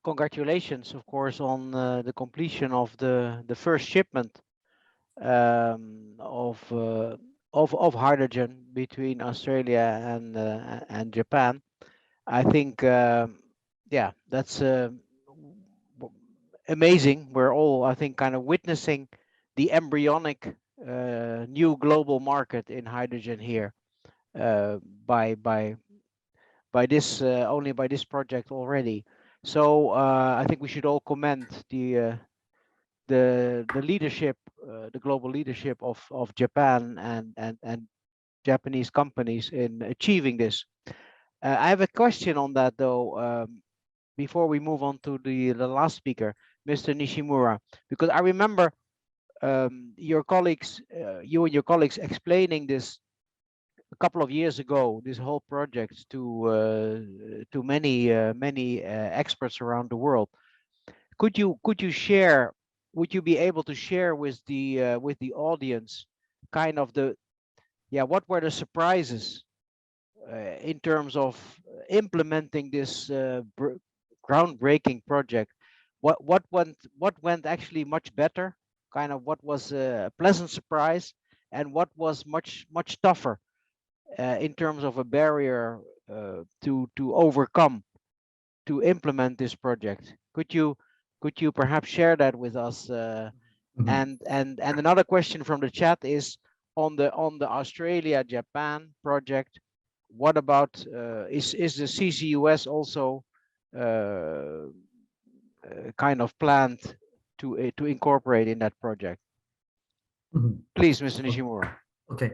congratulations, of course, on the completion of the first shipment of hydrogen between Australia and Japan. I think, yeah, that's amazing. We're all, I think, kind of witnessing the embryonic new global market in hydrogen here by this only by this project already. So I think we should all commend the leadership, the global leadership of Japan and Japanese companies in achieving this. I have a question on that though, before we move on to the last speaker, Mr. Nishimura, because I remember your colleagues, you and your colleagues explaining this a couple of years ago, this whole project to many experts around the world. Could you share? Would you be able to share with the audience kind of what were the surprises in terms of implementing this groundbreaking project? What went actually much better? Kind of what was a pleasant surprise, and what was much tougher in terms of a barrier to overcome to implement this project? Could you perhaps share that with us? And another question from the chat is on the Australia-Japan project. What about is the CCUS also kind of planned to incorporate in that project? Please, Mr. Nishimura. Okay.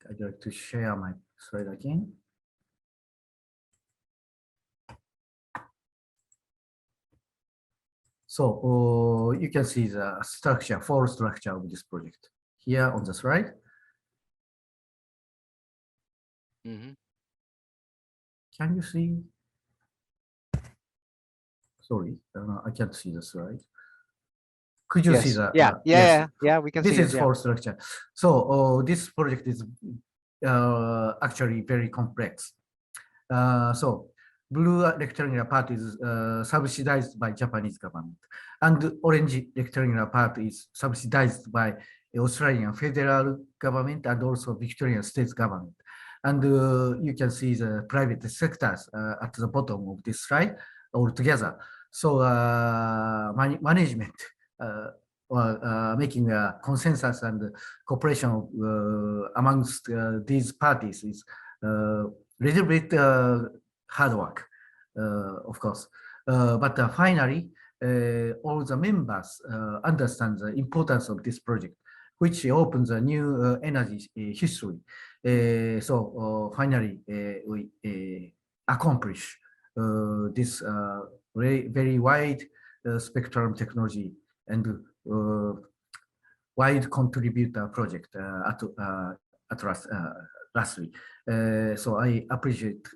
I'd like to share my slide again. So you can see the full structure of this project here on the slide. Can you see? Sorry, I can't see the slide. Could you see that? Yeah, we can see it. This is full structure. So this project is actually very complex. So blue rectangular part is subsidized by Japanese government, and orange rectangular part is subsidized by Australian federal government and also Victorian state government. And you can see the private sectors at the bottom of this slide all together. So management making a consensus and cooperation amongst these parties is a little bit hard work, of course. But finally, all the members understand the importance of this project, which opens a new energy history. So finally, we accomplish this very wide spectrum technology and wide contributor project at lastly. So I appreciate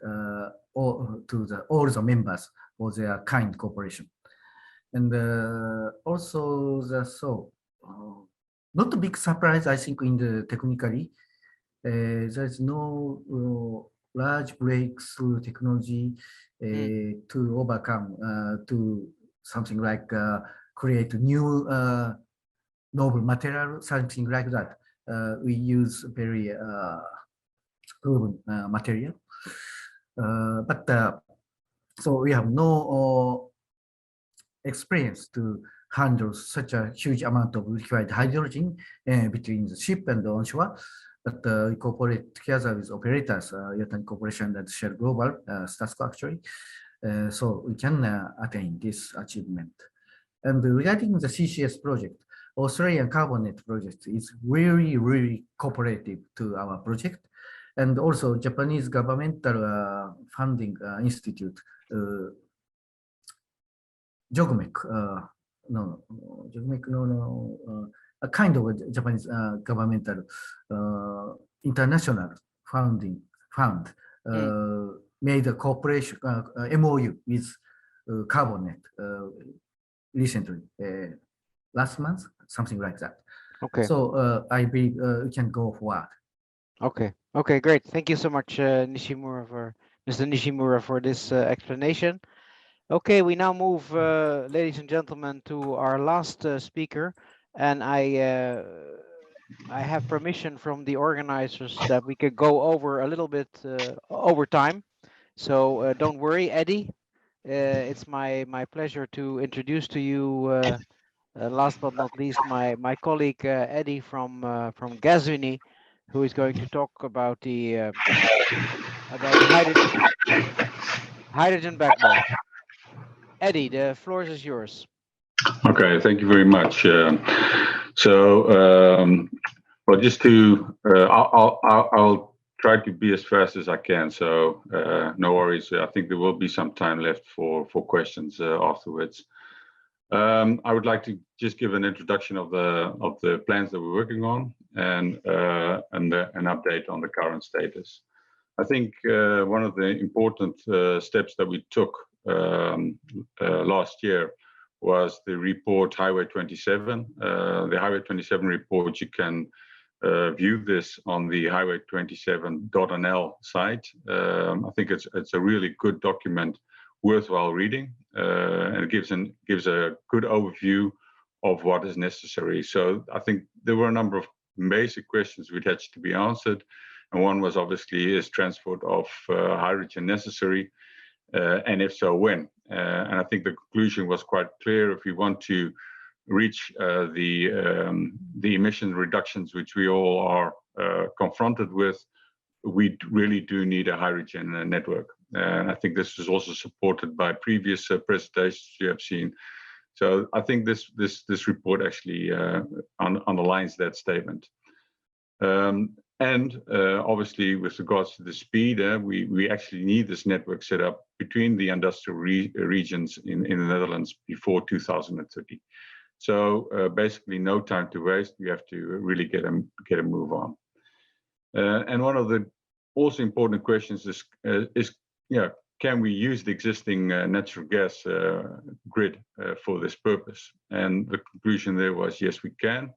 all the members for their kind cooperation. And also not a big surprise, I think, in the technically, there's no large breakthrough technology to overcome to something like create new noble material, something like that. We use very proven material, but so we have no experience to handle such a huge amount of liquid hydrogen between the ship and the onshore. But we cooperate together with operators, Yatan Corporation and Shell Global, Stasco actually, so we can attain this achievement. And regarding the CCS project, Australian Carbonate project is really cooperative to our project. And also Japanese governmental funding institute, JOGMEC, a kind of a Japanese governmental international funding fund made a cooperation MOU with Carbonate recently, last month, something like that. Okay. So I believe we can go forward. Okay. Okay. Great. Thank you so much, Nishimura, for Mr. Nishimura, for this explanation. Okay, we now move, ladies and gentlemen, to our last speaker, and I have permission from the organizers that we could go over a little bit over time. So don't worry, Eddie. It's my pleasure to introduce to you, last but not least, my colleague Eddie from Gasunie, who is going to talk about the hydrogen backbone. Eddie, the floor is yours. Okay, thank you very much. Well, just to, I'll try to be as fast as I can. So no worries. I think there will be some time left for questions afterwards. I would like to just give an introduction of the plans that we're working on and an update on the current status. I think one of the important steps that we took last year was the report Highway 27. The Highway 27 report, you can view this on the highway27.nl site. I think it's a really good document, worthwhile reading, and it gives a good overview of what is necessary. So I think there were a number of basic questions which had to be answered, and one was obviously, is transport of hydrogen necessary, and if so, when? And I think the conclusion was quite clear. If we want to reach the emission reductions which we all are confronted with, we really do need a hydrogen network. And I think this is also supported by previous presentations you have seen. So I think this report actually underlines that statement. And obviously, with regards to the speed, we actually need this network set up between the industrial regions in the Netherlands before 2030. So basically, no time to waste. We have to really get a move on. And one of the also important questions is can we use the existing natural gas grid for this purpose? And the conclusion there was yes, we can.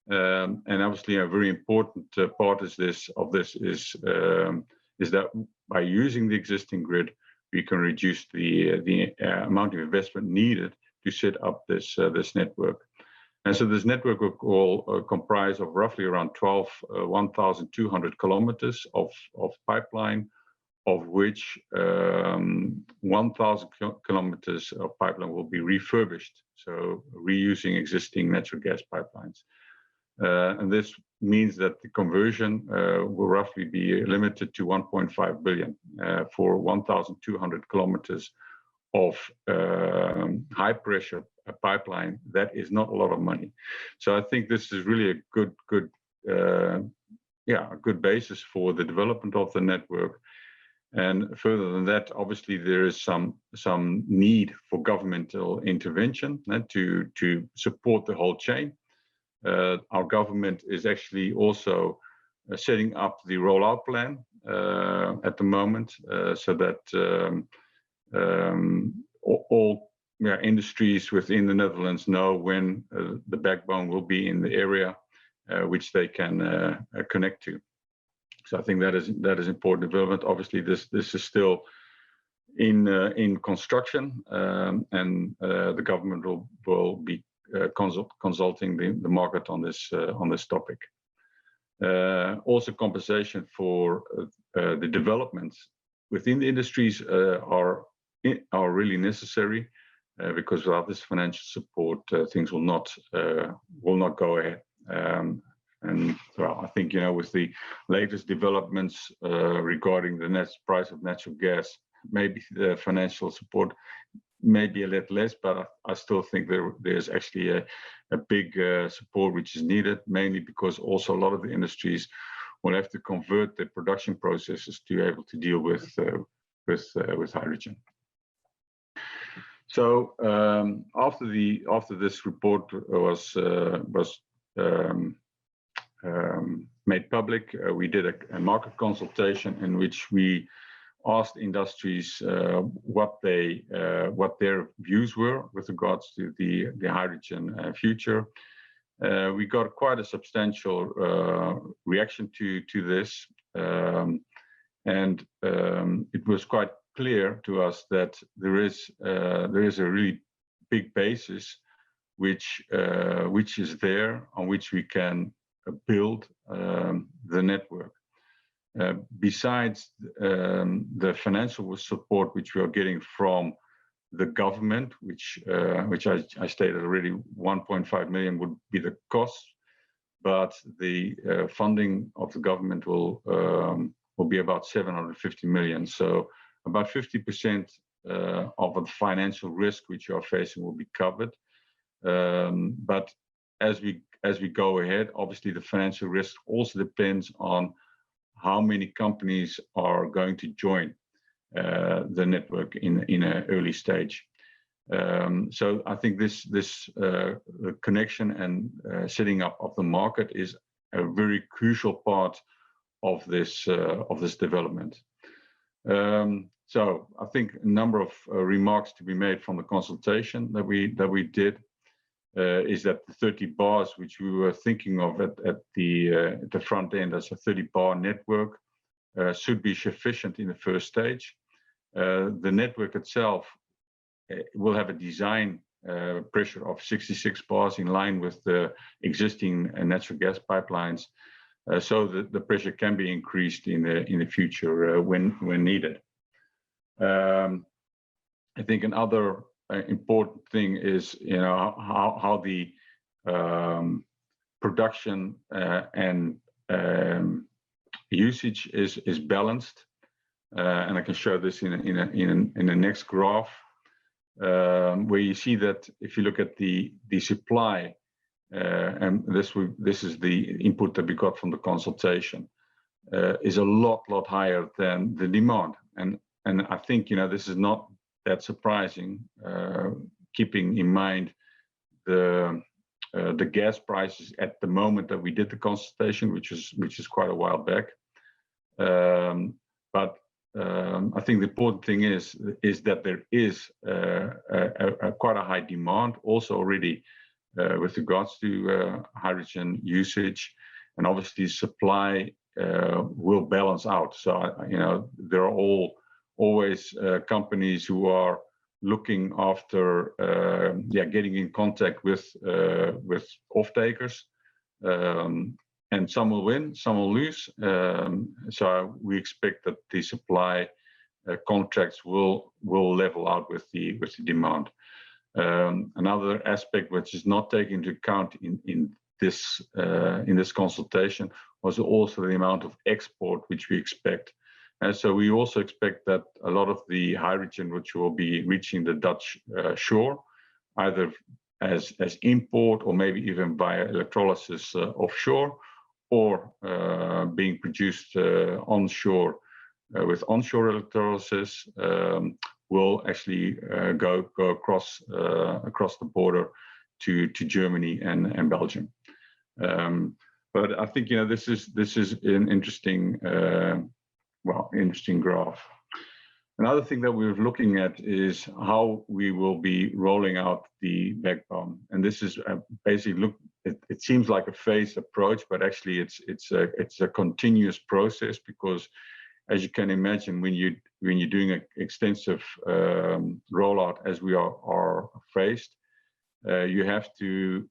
And obviously, a very important part of this is that by using the existing grid, we can reduce the amount of investment needed to set up this network. And so this network will comprise of roughly around 1,200 kilometers of pipeline, of which 1,000 kilometers of pipeline will be refurbished. so reusing existing natural gas pipelines. And this means that the conversion will roughly be limited to 1.5 billion for 1,200 kilometers of high pressure pipeline. That is not a lot of money. So I think this is really a good basis for the development of the network. And further than that, obviously there is some need for governmental intervention to support the whole chain. Our government is actually also setting up the rollout plan at the moment, so that all industries within the Netherlands know when the backbone will be in the area which they can connect to. So I think that is important development. Obviously, this is still in construction, and the government will be consulting the market on this topic. Also, compensation for the developments within the industries are really necessary, because without this financial support, things will not go ahead. And well, I think, with the latest developments regarding the net price of natural gas, maybe the financial support may be a little less, but I still think there's actually a big support which is needed, mainly because also a lot of the industries will have to convert their production processes to be able to deal with hydrogen. So after this report was made public, we did a market consultation in which we asked industries what their views were with regards to the hydrogen future. We got quite a substantial reaction to this, and it was quite clear to us that there is a really big basis which is there, on which we can build the network. Besides the financial support which we are getting from the government, which I stated already, 1.5 million would be the cost, but the funding of the government will be about 750 million. So about 50% of the financial risk which you are facing will be covered. But as we go ahead, obviously the financial risk also depends on how many companies are going to join the network in an early stage. So I think this connection and setting up of the market is a very crucial part of this development. So I think a number of remarks to be made from the consultation that we did. Is that the 30 bars, which we were thinking of at the front end as a 30-bar network, should be sufficient in the first stage. The network itself will have a design pressure of 66 bars in line with the existing natural gas pipelines, so that the pressure can be increased in the future when needed. I think another important thing is how the production and usage is balanced, and I can show this in the next graph, where you see that if you look at the supply, and this is the input that we got from the consultation, is a lot higher than the demand, and I think this is not that surprising, keeping in mind the gas prices at the moment that we did the consultation, which is quite a while back. But I think the important thing is that there is quite a high demand also already with regards to hydrogen usage, and obviously supply will balance out. So there are always companies who are looking after getting in contact with off-takers, and some will win, some will lose. So we expect that the supply contracts will level out with the demand. Another aspect which is not taken into account in this consultation was also the amount of export which we expect. And so we also expect that a lot of the hydrogen which will be reaching the Dutch shore, either as import or maybe even via electrolysis offshore, or being produced onshore with onshore electrolysis, will actually go across the border to Germany and Belgium. But I think this is an interesting interesting graph. Another thing that we're looking at is how we will be rolling out the backbone, and this is basically it seems like a phased approach, but actually it's a continuous process, because as you can imagine, when you're doing an extensive rollout as we are faced, you have to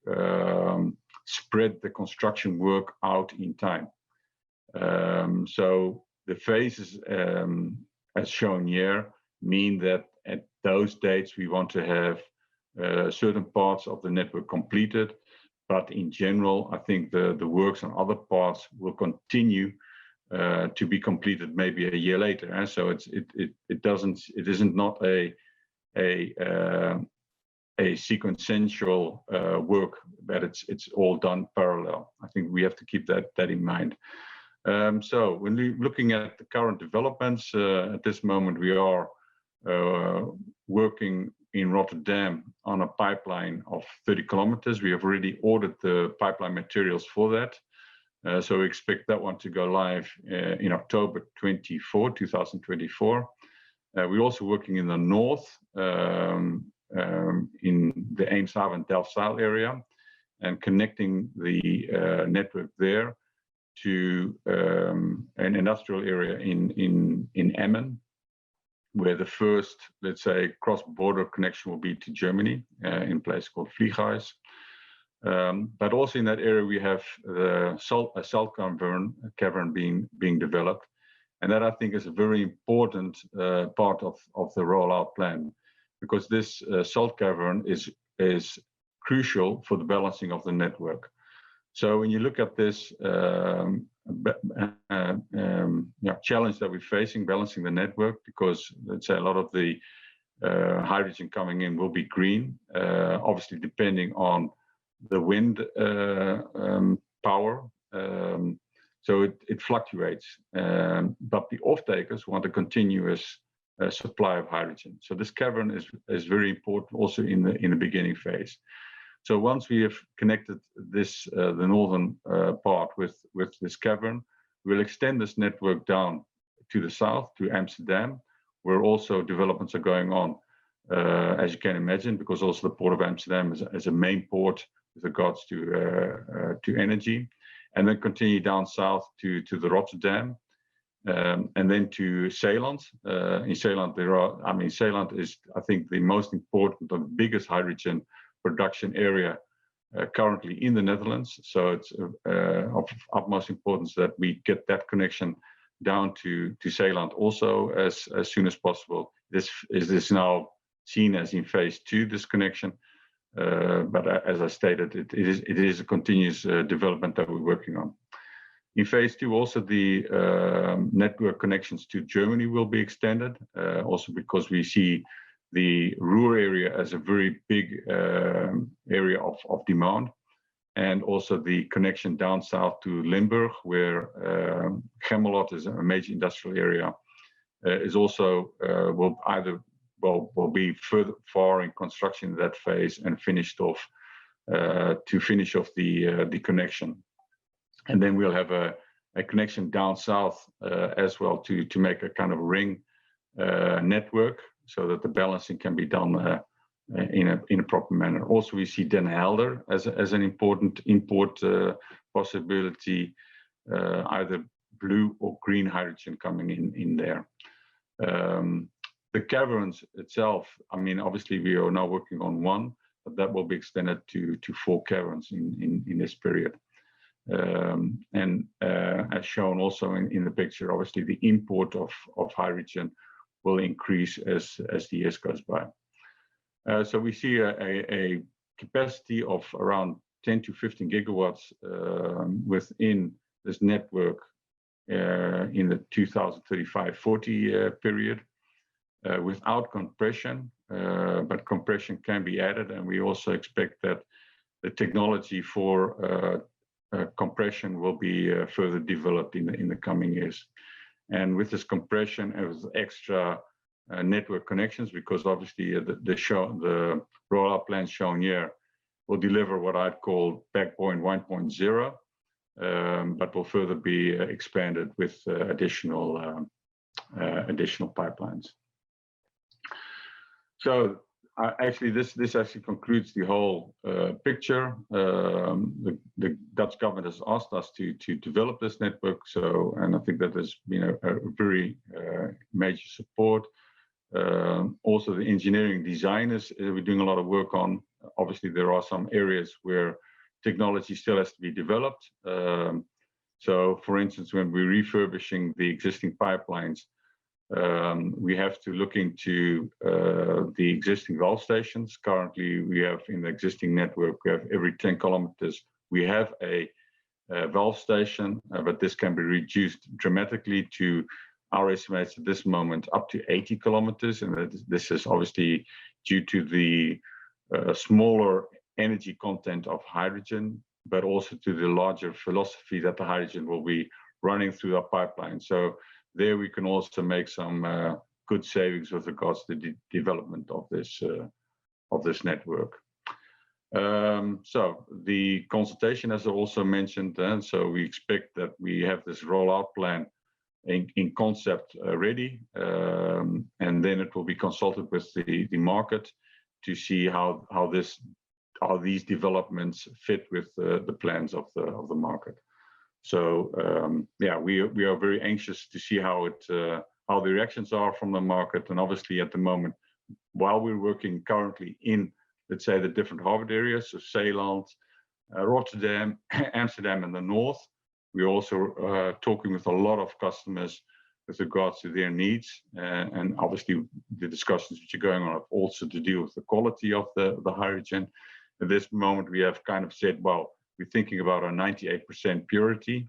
spread the construction work out in time. So the phases, as shown here, mean that at those dates we want to have certain parts of the network completed, but in general, I think the works on other parts will continue to be completed maybe a year later. And so it isn't not a sequential work, but it's all done parallel. I think we have to keep that in mind. So when we're looking at the current developments, at this moment we are working in Rotterdam on a pipeline of 30 kilometers. We have already ordered the pipeline materials for that. So we expect that one to go live in October 2024. We're also working in the north, in the Eemshaven Delfzijl area, and connecting the network there to an industrial area in Emmen, where the first, let's say, cross-border connection will be to Germany in a place called Vlieghuis. But also in that area we have a salt cavern being developed, and that I think is a very important part of the rollout plan, because this salt cavern is crucial for the balancing of the network. So when you look at this challenge that we're facing, balancing the network, because let's say a lot of the hydrogen coming in will be green, obviously depending on the wind power, so it fluctuates, but the off-takers want a continuous supply of hydrogen. So this cavern is very important also in the beginning phase. So once we have connected this the northern part with this cavern, we'll extend this network down to the south to Amsterdam, where also developments are going on, as you can imagine, because also the port of Amsterdam is a main port with regards to energy, and then continue down south to the Rotterdam, and then to Zeeland. In Zeeland, Zeeland is, I think, the most important, the biggest hydrogen production area currently in the Netherlands. So it's of utmost importance that we get that connection down to Zeeland also as soon as possible. This is now seen as in phase 2, this connection. But as I stated, it is a continuous development that we're working on. In phase 2, also the network connections to Germany will be extended, also because we see the Ruhr area as a very big area of demand, and also the connection down south to Limburg, where Gemmelot is a major industrial area, is also will be far in construction in that phase and finished off to finish off the connection. And then we'll have a connection down south as well to make a kind of ring network, so that the balancing can be done in a proper manner. Also, we see Den Helder as an important import possibility, either blue or green hydrogen coming in there. The caverns itself, I mean, obviously we are now working on one, but that will be extended to 4 caverns in this period. And as shown also in the picture, obviously the import of hydrogen will increase as the years goes by. So we see a capacity of around 10 to 15 gigawatts within this network in the 2035-40 period without compression, but compression can be added, and we also expect that the technology for compression will be further developed in the coming years. And with this compression and with extra network connections, because obviously the rollout plan shown here will deliver what I'd call backbone 1.0, but will further be expanded with additional pipelines. So actually, this actually concludes the whole picture. The Dutch government has asked us to develop this network, and I think that has been a very major support. Also, the engineering designers, we're doing a lot of work on. Obviously, there are some areas where technology still has to be developed. So, for instance, when we're refurbishing the existing pipelines, we have to look into the existing valve stations. Currently, we have in the existing network, we have every 10 kilometers, we have a valve station, but this can be reduced dramatically to our estimates at this moment up to 80 kilometers. And this is obviously due to the smaller energy content of hydrogen, but also to the larger philosophy that the hydrogen will be running through our pipeline. So there we can also make some good savings with regards to the development of this network. So the consultation, as I also mentioned, and so we expect that we have this rollout plan in concept ready, and then it will be consulted with the market to see how these developments fit with the plans of the market. So yeah, we are very anxious to see how the reactions are from the market. And obviously at the moment, while we're working currently in, let's say, the different harbor areas, so Zeeland, Rotterdam, Amsterdam in the north, we're also talking with a lot of customers with regards to their needs. And obviously the discussions which are going on are also to deal with the quality of the hydrogen. At this moment, we have kind of said, well, we're thinking about a 98% purity.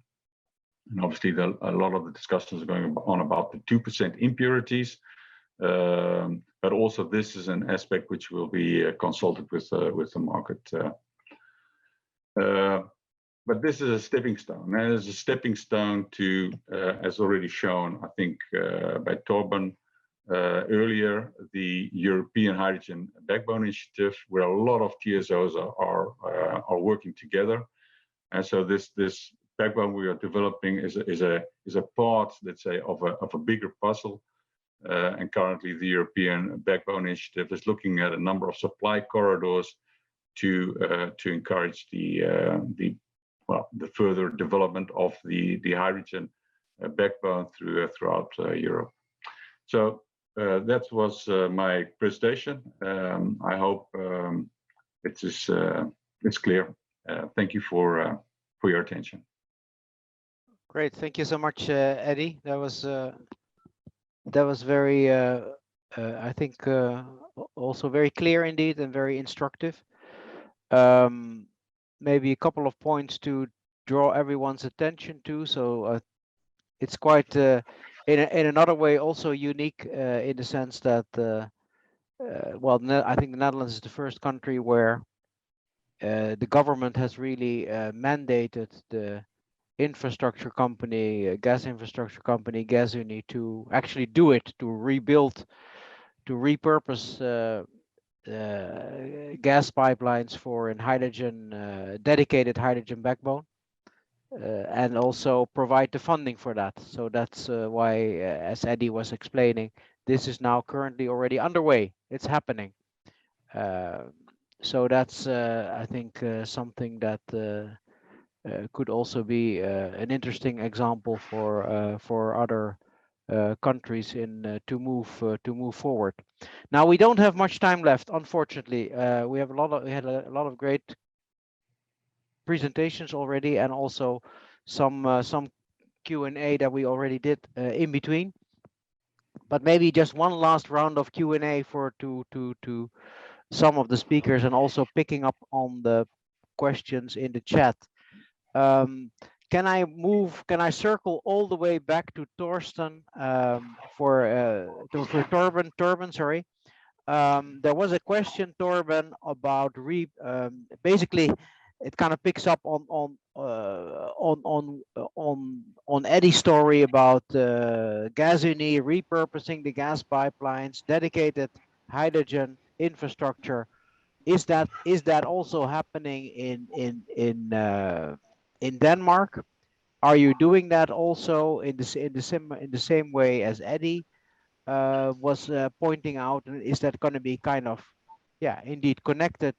And obviously a lot of the discussions are going on about the 2% impurities. But also this is an aspect which will be consulted with the market. But this is a stepping stone. And it's a stepping stone to, as already shown, I think by Torben earlier, the European Hydrogen Backbone Initiative, where a lot of TSOs are working together. And so this backbone we are developing is a part, let's say, of a bigger puzzle. And currently, the European Backbone Initiative is looking at a number of supply corridors to encourage the further development of the hydrogen backbone throughout Europe. So that was my presentation. I hope it's clear. Thank you for your attention. Great, thank you so much, Eddie. That was very, I think, also very clear indeed and very instructive. Maybe a couple of points to draw everyone's attention to. So it's quite, in another way, also unique in the sense that, well, I think the Netherlands is the first country where the government has really mandated the infrastructure company, gas infrastructure company, Gasunie, to actually do it, to rebuild, to repurpose gas pipelines for a hydrogen, dedicated hydrogen backbone, and also provide the funding for that. So that's why, as Eddie was explaining, this is now currently already underway. It's happening. So that's, I think, something that could also be an interesting example for other countries to move forward. Now we don't have much time left, unfortunately. We had a lot of great presentations already, and also some Q&A that we already did in between. But maybe just one last round of Q&A to some of the speakers and also picking up on the questions in the chat. Can I circle all the way back to Torsten for Torben, sorry. There was a question, Torben, about basically it kind of picks up on Eddie's story about Gasunie repurposing the gas pipelines, dedicated hydrogen infrastructure. Is that also happening in Denmark? Are you doing that also in the same way as Eddie was pointing out? And is that going to be kind of, yeah, indeed connected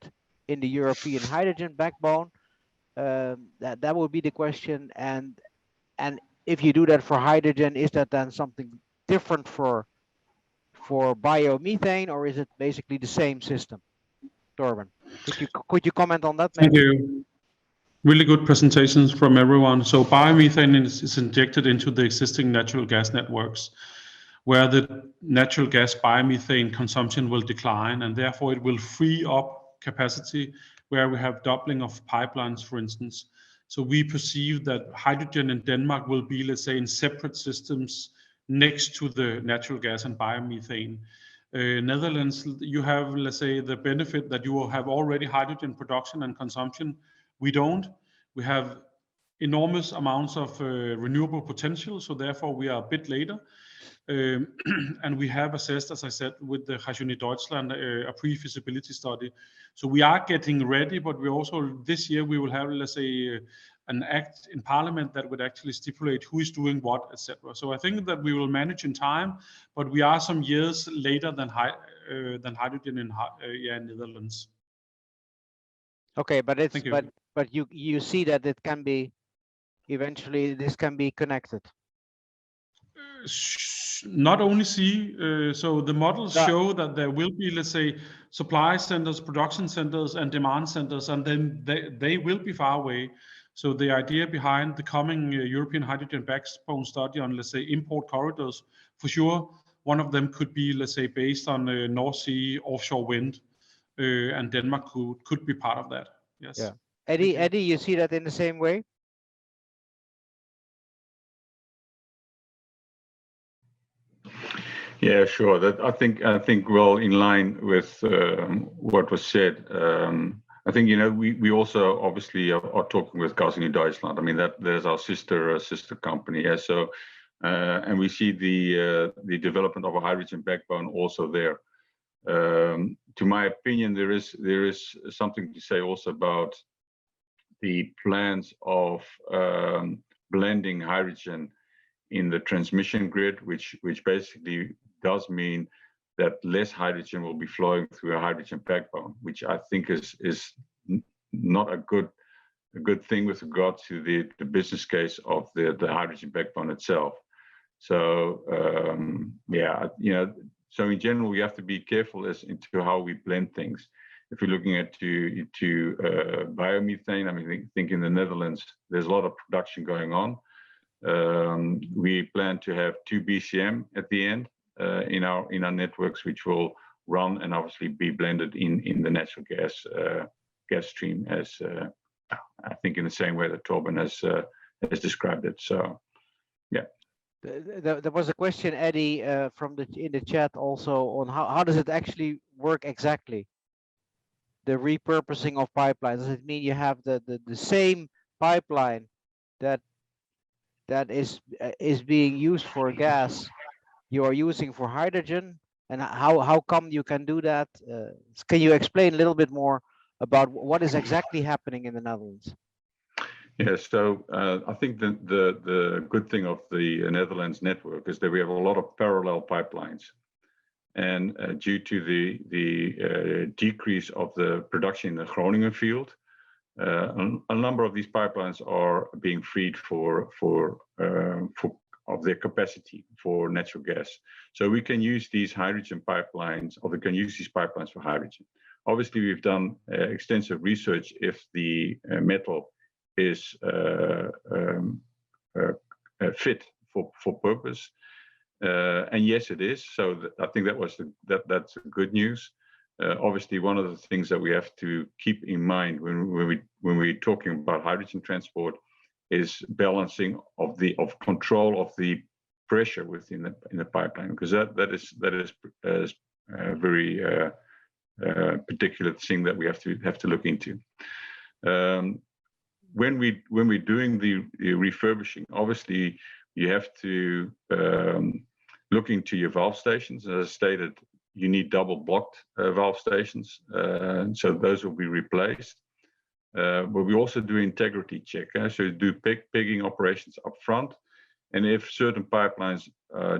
in the European hydrogen backbone? That would be the question. And if you do that for hydrogen, is that then something different for biomethane, or is it basically the same system? Torben, could you comment on that? Maybe? Thank you. Really good presentations from everyone. So biomethane is injected into the existing natural gas networks, where the natural gas biomethane consumption will decline, and therefore it will free up capacity where we have doubling of pipelines, for instance. So we perceive that hydrogen in Denmark will be, let's say, in separate systems next to the natural gas and biomethane. Netherlands, you have, let's say, the benefit that you will have already hydrogen production and consumption. We don't. We have enormous amounts of renewable potential, so therefore we are a bit later. And we have assessed, as I said, with the Gasunie Deutschland, a pre-feasibility study. So we are getting ready, but we also, this year, we will have, let's say, an act in Parliament that would actually stipulate who is doing what, etc. So I think that we will manage in time, but we are some years later than hydrogen in Netherlands. Okay, but it's but you see that it can be eventually this can be connected. Not only see, so the models show that there will be, let's say, supply centers, production centers, and demand centers, and then they will be far away. So the idea behind the coming European hydrogen backbone study on, let's say, import corridors, for sure, one of them could be, let's say, based on North Sea offshore wind, and Denmark could be part of that. Yes. Yeah. Eddie, you see that in the same way? Yeah, sure. That I think well in line with what was said. I think we also obviously are talking with Gasunie Deutschland. I mean there's our sister company. Yeah. So and we see the development of a hydrogen backbone also there. To my opinion, there is something to say also about the plans of blending hydrogen in the transmission grid, which basically does mean that less hydrogen will be flowing through a hydrogen backbone, which I think is not a good thing with regard to the business case of the hydrogen backbone itself. So yeah, so in general we have to be careful as into how we blend things. If you're looking at to biomethane, I mean, think in the Netherlands, there's a lot of production going on. We plan to have 2 BCM at the end in our networks, which will run and obviously be blended in the natural gas stream, as I think in the same way that Torben has described it. So, yeah. There was a question, Eddie, in the chat also on how does it actually work exactly? The repurposing of pipelines. Does it mean you have the same pipeline that is being used for gas you are using for hydrogen, and how come you can do that? Can you explain a little bit more about what is exactly happening in the Netherlands? Yeah, so I think the good thing of the Netherlands network is that we have a lot of parallel pipelines, and due to the decrease of the production in the Groningen field, a number of these pipelines are being freed for of their capacity for natural gas. So we can use these hydrogen pipelines, or we can use these pipelines for hydrogen. Obviously, we've done extensive research if the metal is fit for purpose, and yes, it is. So I think that's good news. obviously, one of the things that we have to keep in mind when we're talking about hydrogen transport is balancing of control of the pressure within the pipeline, because that is a very particular thing that we have to look into. When we're doing the refurbishing, obviously you have to look into your valve stations. As I stated, you need double blocked valve stations, so those will be replaced. But we also do integrity check, so you do pegging operations up front, and if certain pipelines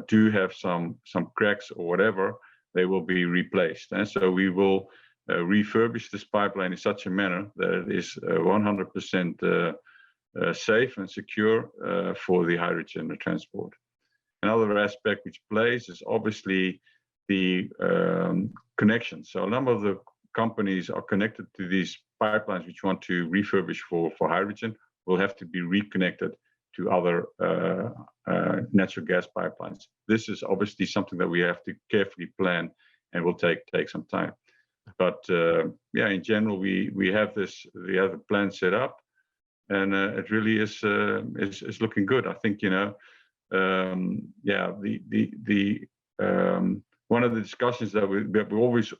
do have some cracks or whatever, they will be replaced. And so we will refurbish this pipeline in such a manner that it is 100% safe and secure for the hydrogen transport. Another aspect which plays is obviously the connection. So a number of the companies are connected to these pipelines which want to refurbish for hydrogen will have to be reconnected to other natural gas pipelines. This is obviously something that we have to carefully plan and will take some time. But yeah, in general, we have the plan set up, and it really is looking good. I think, yeah, one of the discussions that we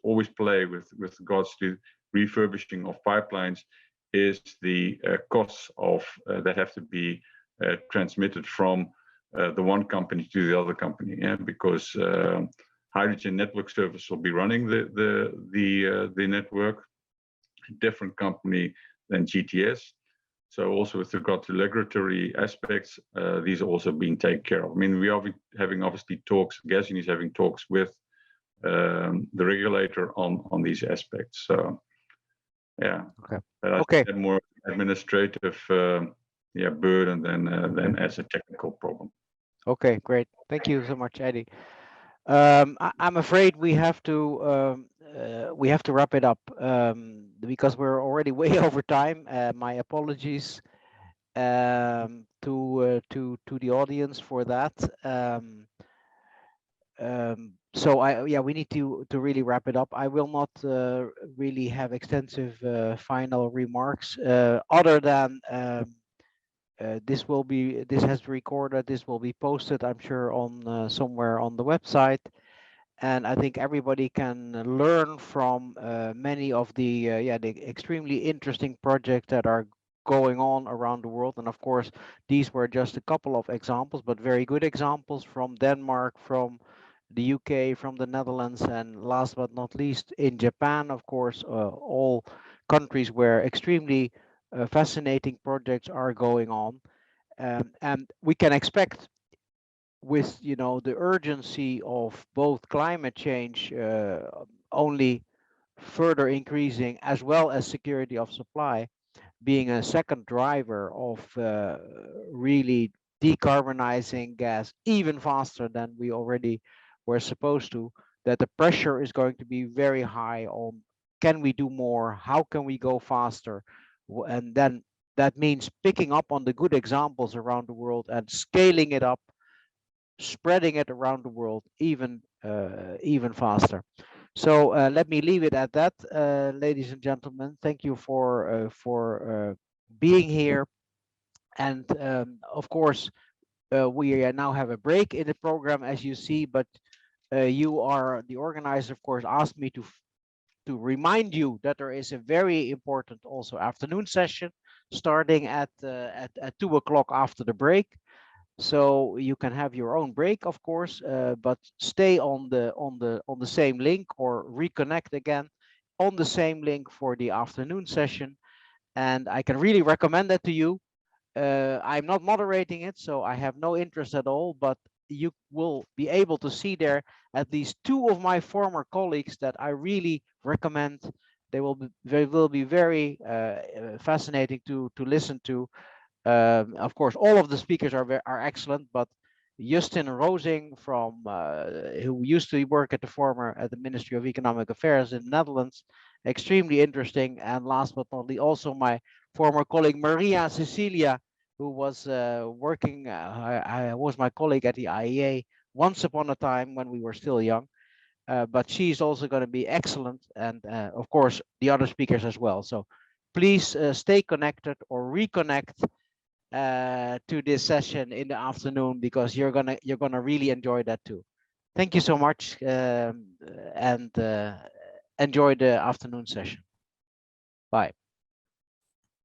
always play with regards to refurbishing of pipelines is the costs of that have to be transmitted from the one company to the other company, yeah, because hydrogen network service will be running the network, a different company than GTS. So also with regard to regulatory aspects, these are also being taken care of. I mean, we are having obviously talks, Gasunie is having talks with the regulator on these aspects. So yeah, Okay. but I think more administrative burden than as a technical problem. Okay, great. Thank you so much, Eddie. I'm afraid we have to wrap it up because we're already way over time. My apologies to the audience for that. So we need to really wrap it up. I will not really have extensive final remarks other than this has recorded, this will be posted, I'm sure, on somewhere on the website, and I think everybody can learn from many of the extremely interesting projects that are going on around the world. And of course, these were just a couple of examples, but very good examples from Denmark, from the UK, from the Netherlands, and last but not least in Japan, of course, all countries where extremely fascinating projects are going on, and we can expect, with the urgency of both climate change only further increasing, as well as security of supply being a second driver of really decarbonizing gas even faster than we already were supposed to, that the pressure is going to be very high on, can we do more, how can we go faster? And then that means picking up on the good examples around the world and scaling it up, spreading it around the world even faster. So let me leave it at that, ladies and gentlemen. Thank you for being here, and of course we now have a break in the program, as you see, but you are the organizer, of course, asked me to remind you that there is a very important also afternoon session starting at 2 o'clock after the break. So you can have your own break, of course, but stay on the same link, or reconnect again on the same link for the afternoon session. And I can really recommend that to you. I'm not moderating it, so I have no interest at all, but you will be able to see there at least two of my former colleagues that I really recommend. They will be very fascinating to listen to. Of course, all of the speakers are excellent, but Justin Rosing, from who used to work at the Ministry of Economic Affairs in the Netherlands, extremely interesting. And last but not least, also my former colleague Maria Cecilia, who was working. I was my colleague at the IEA once upon a time when we were still young. but she's also going to be excellent, and of course the other speakers as well. So please stay connected or reconnect to this session in the afternoon, because you're gonna really enjoy that too. Thank you so much, and enjoy the afternoon session. Bye.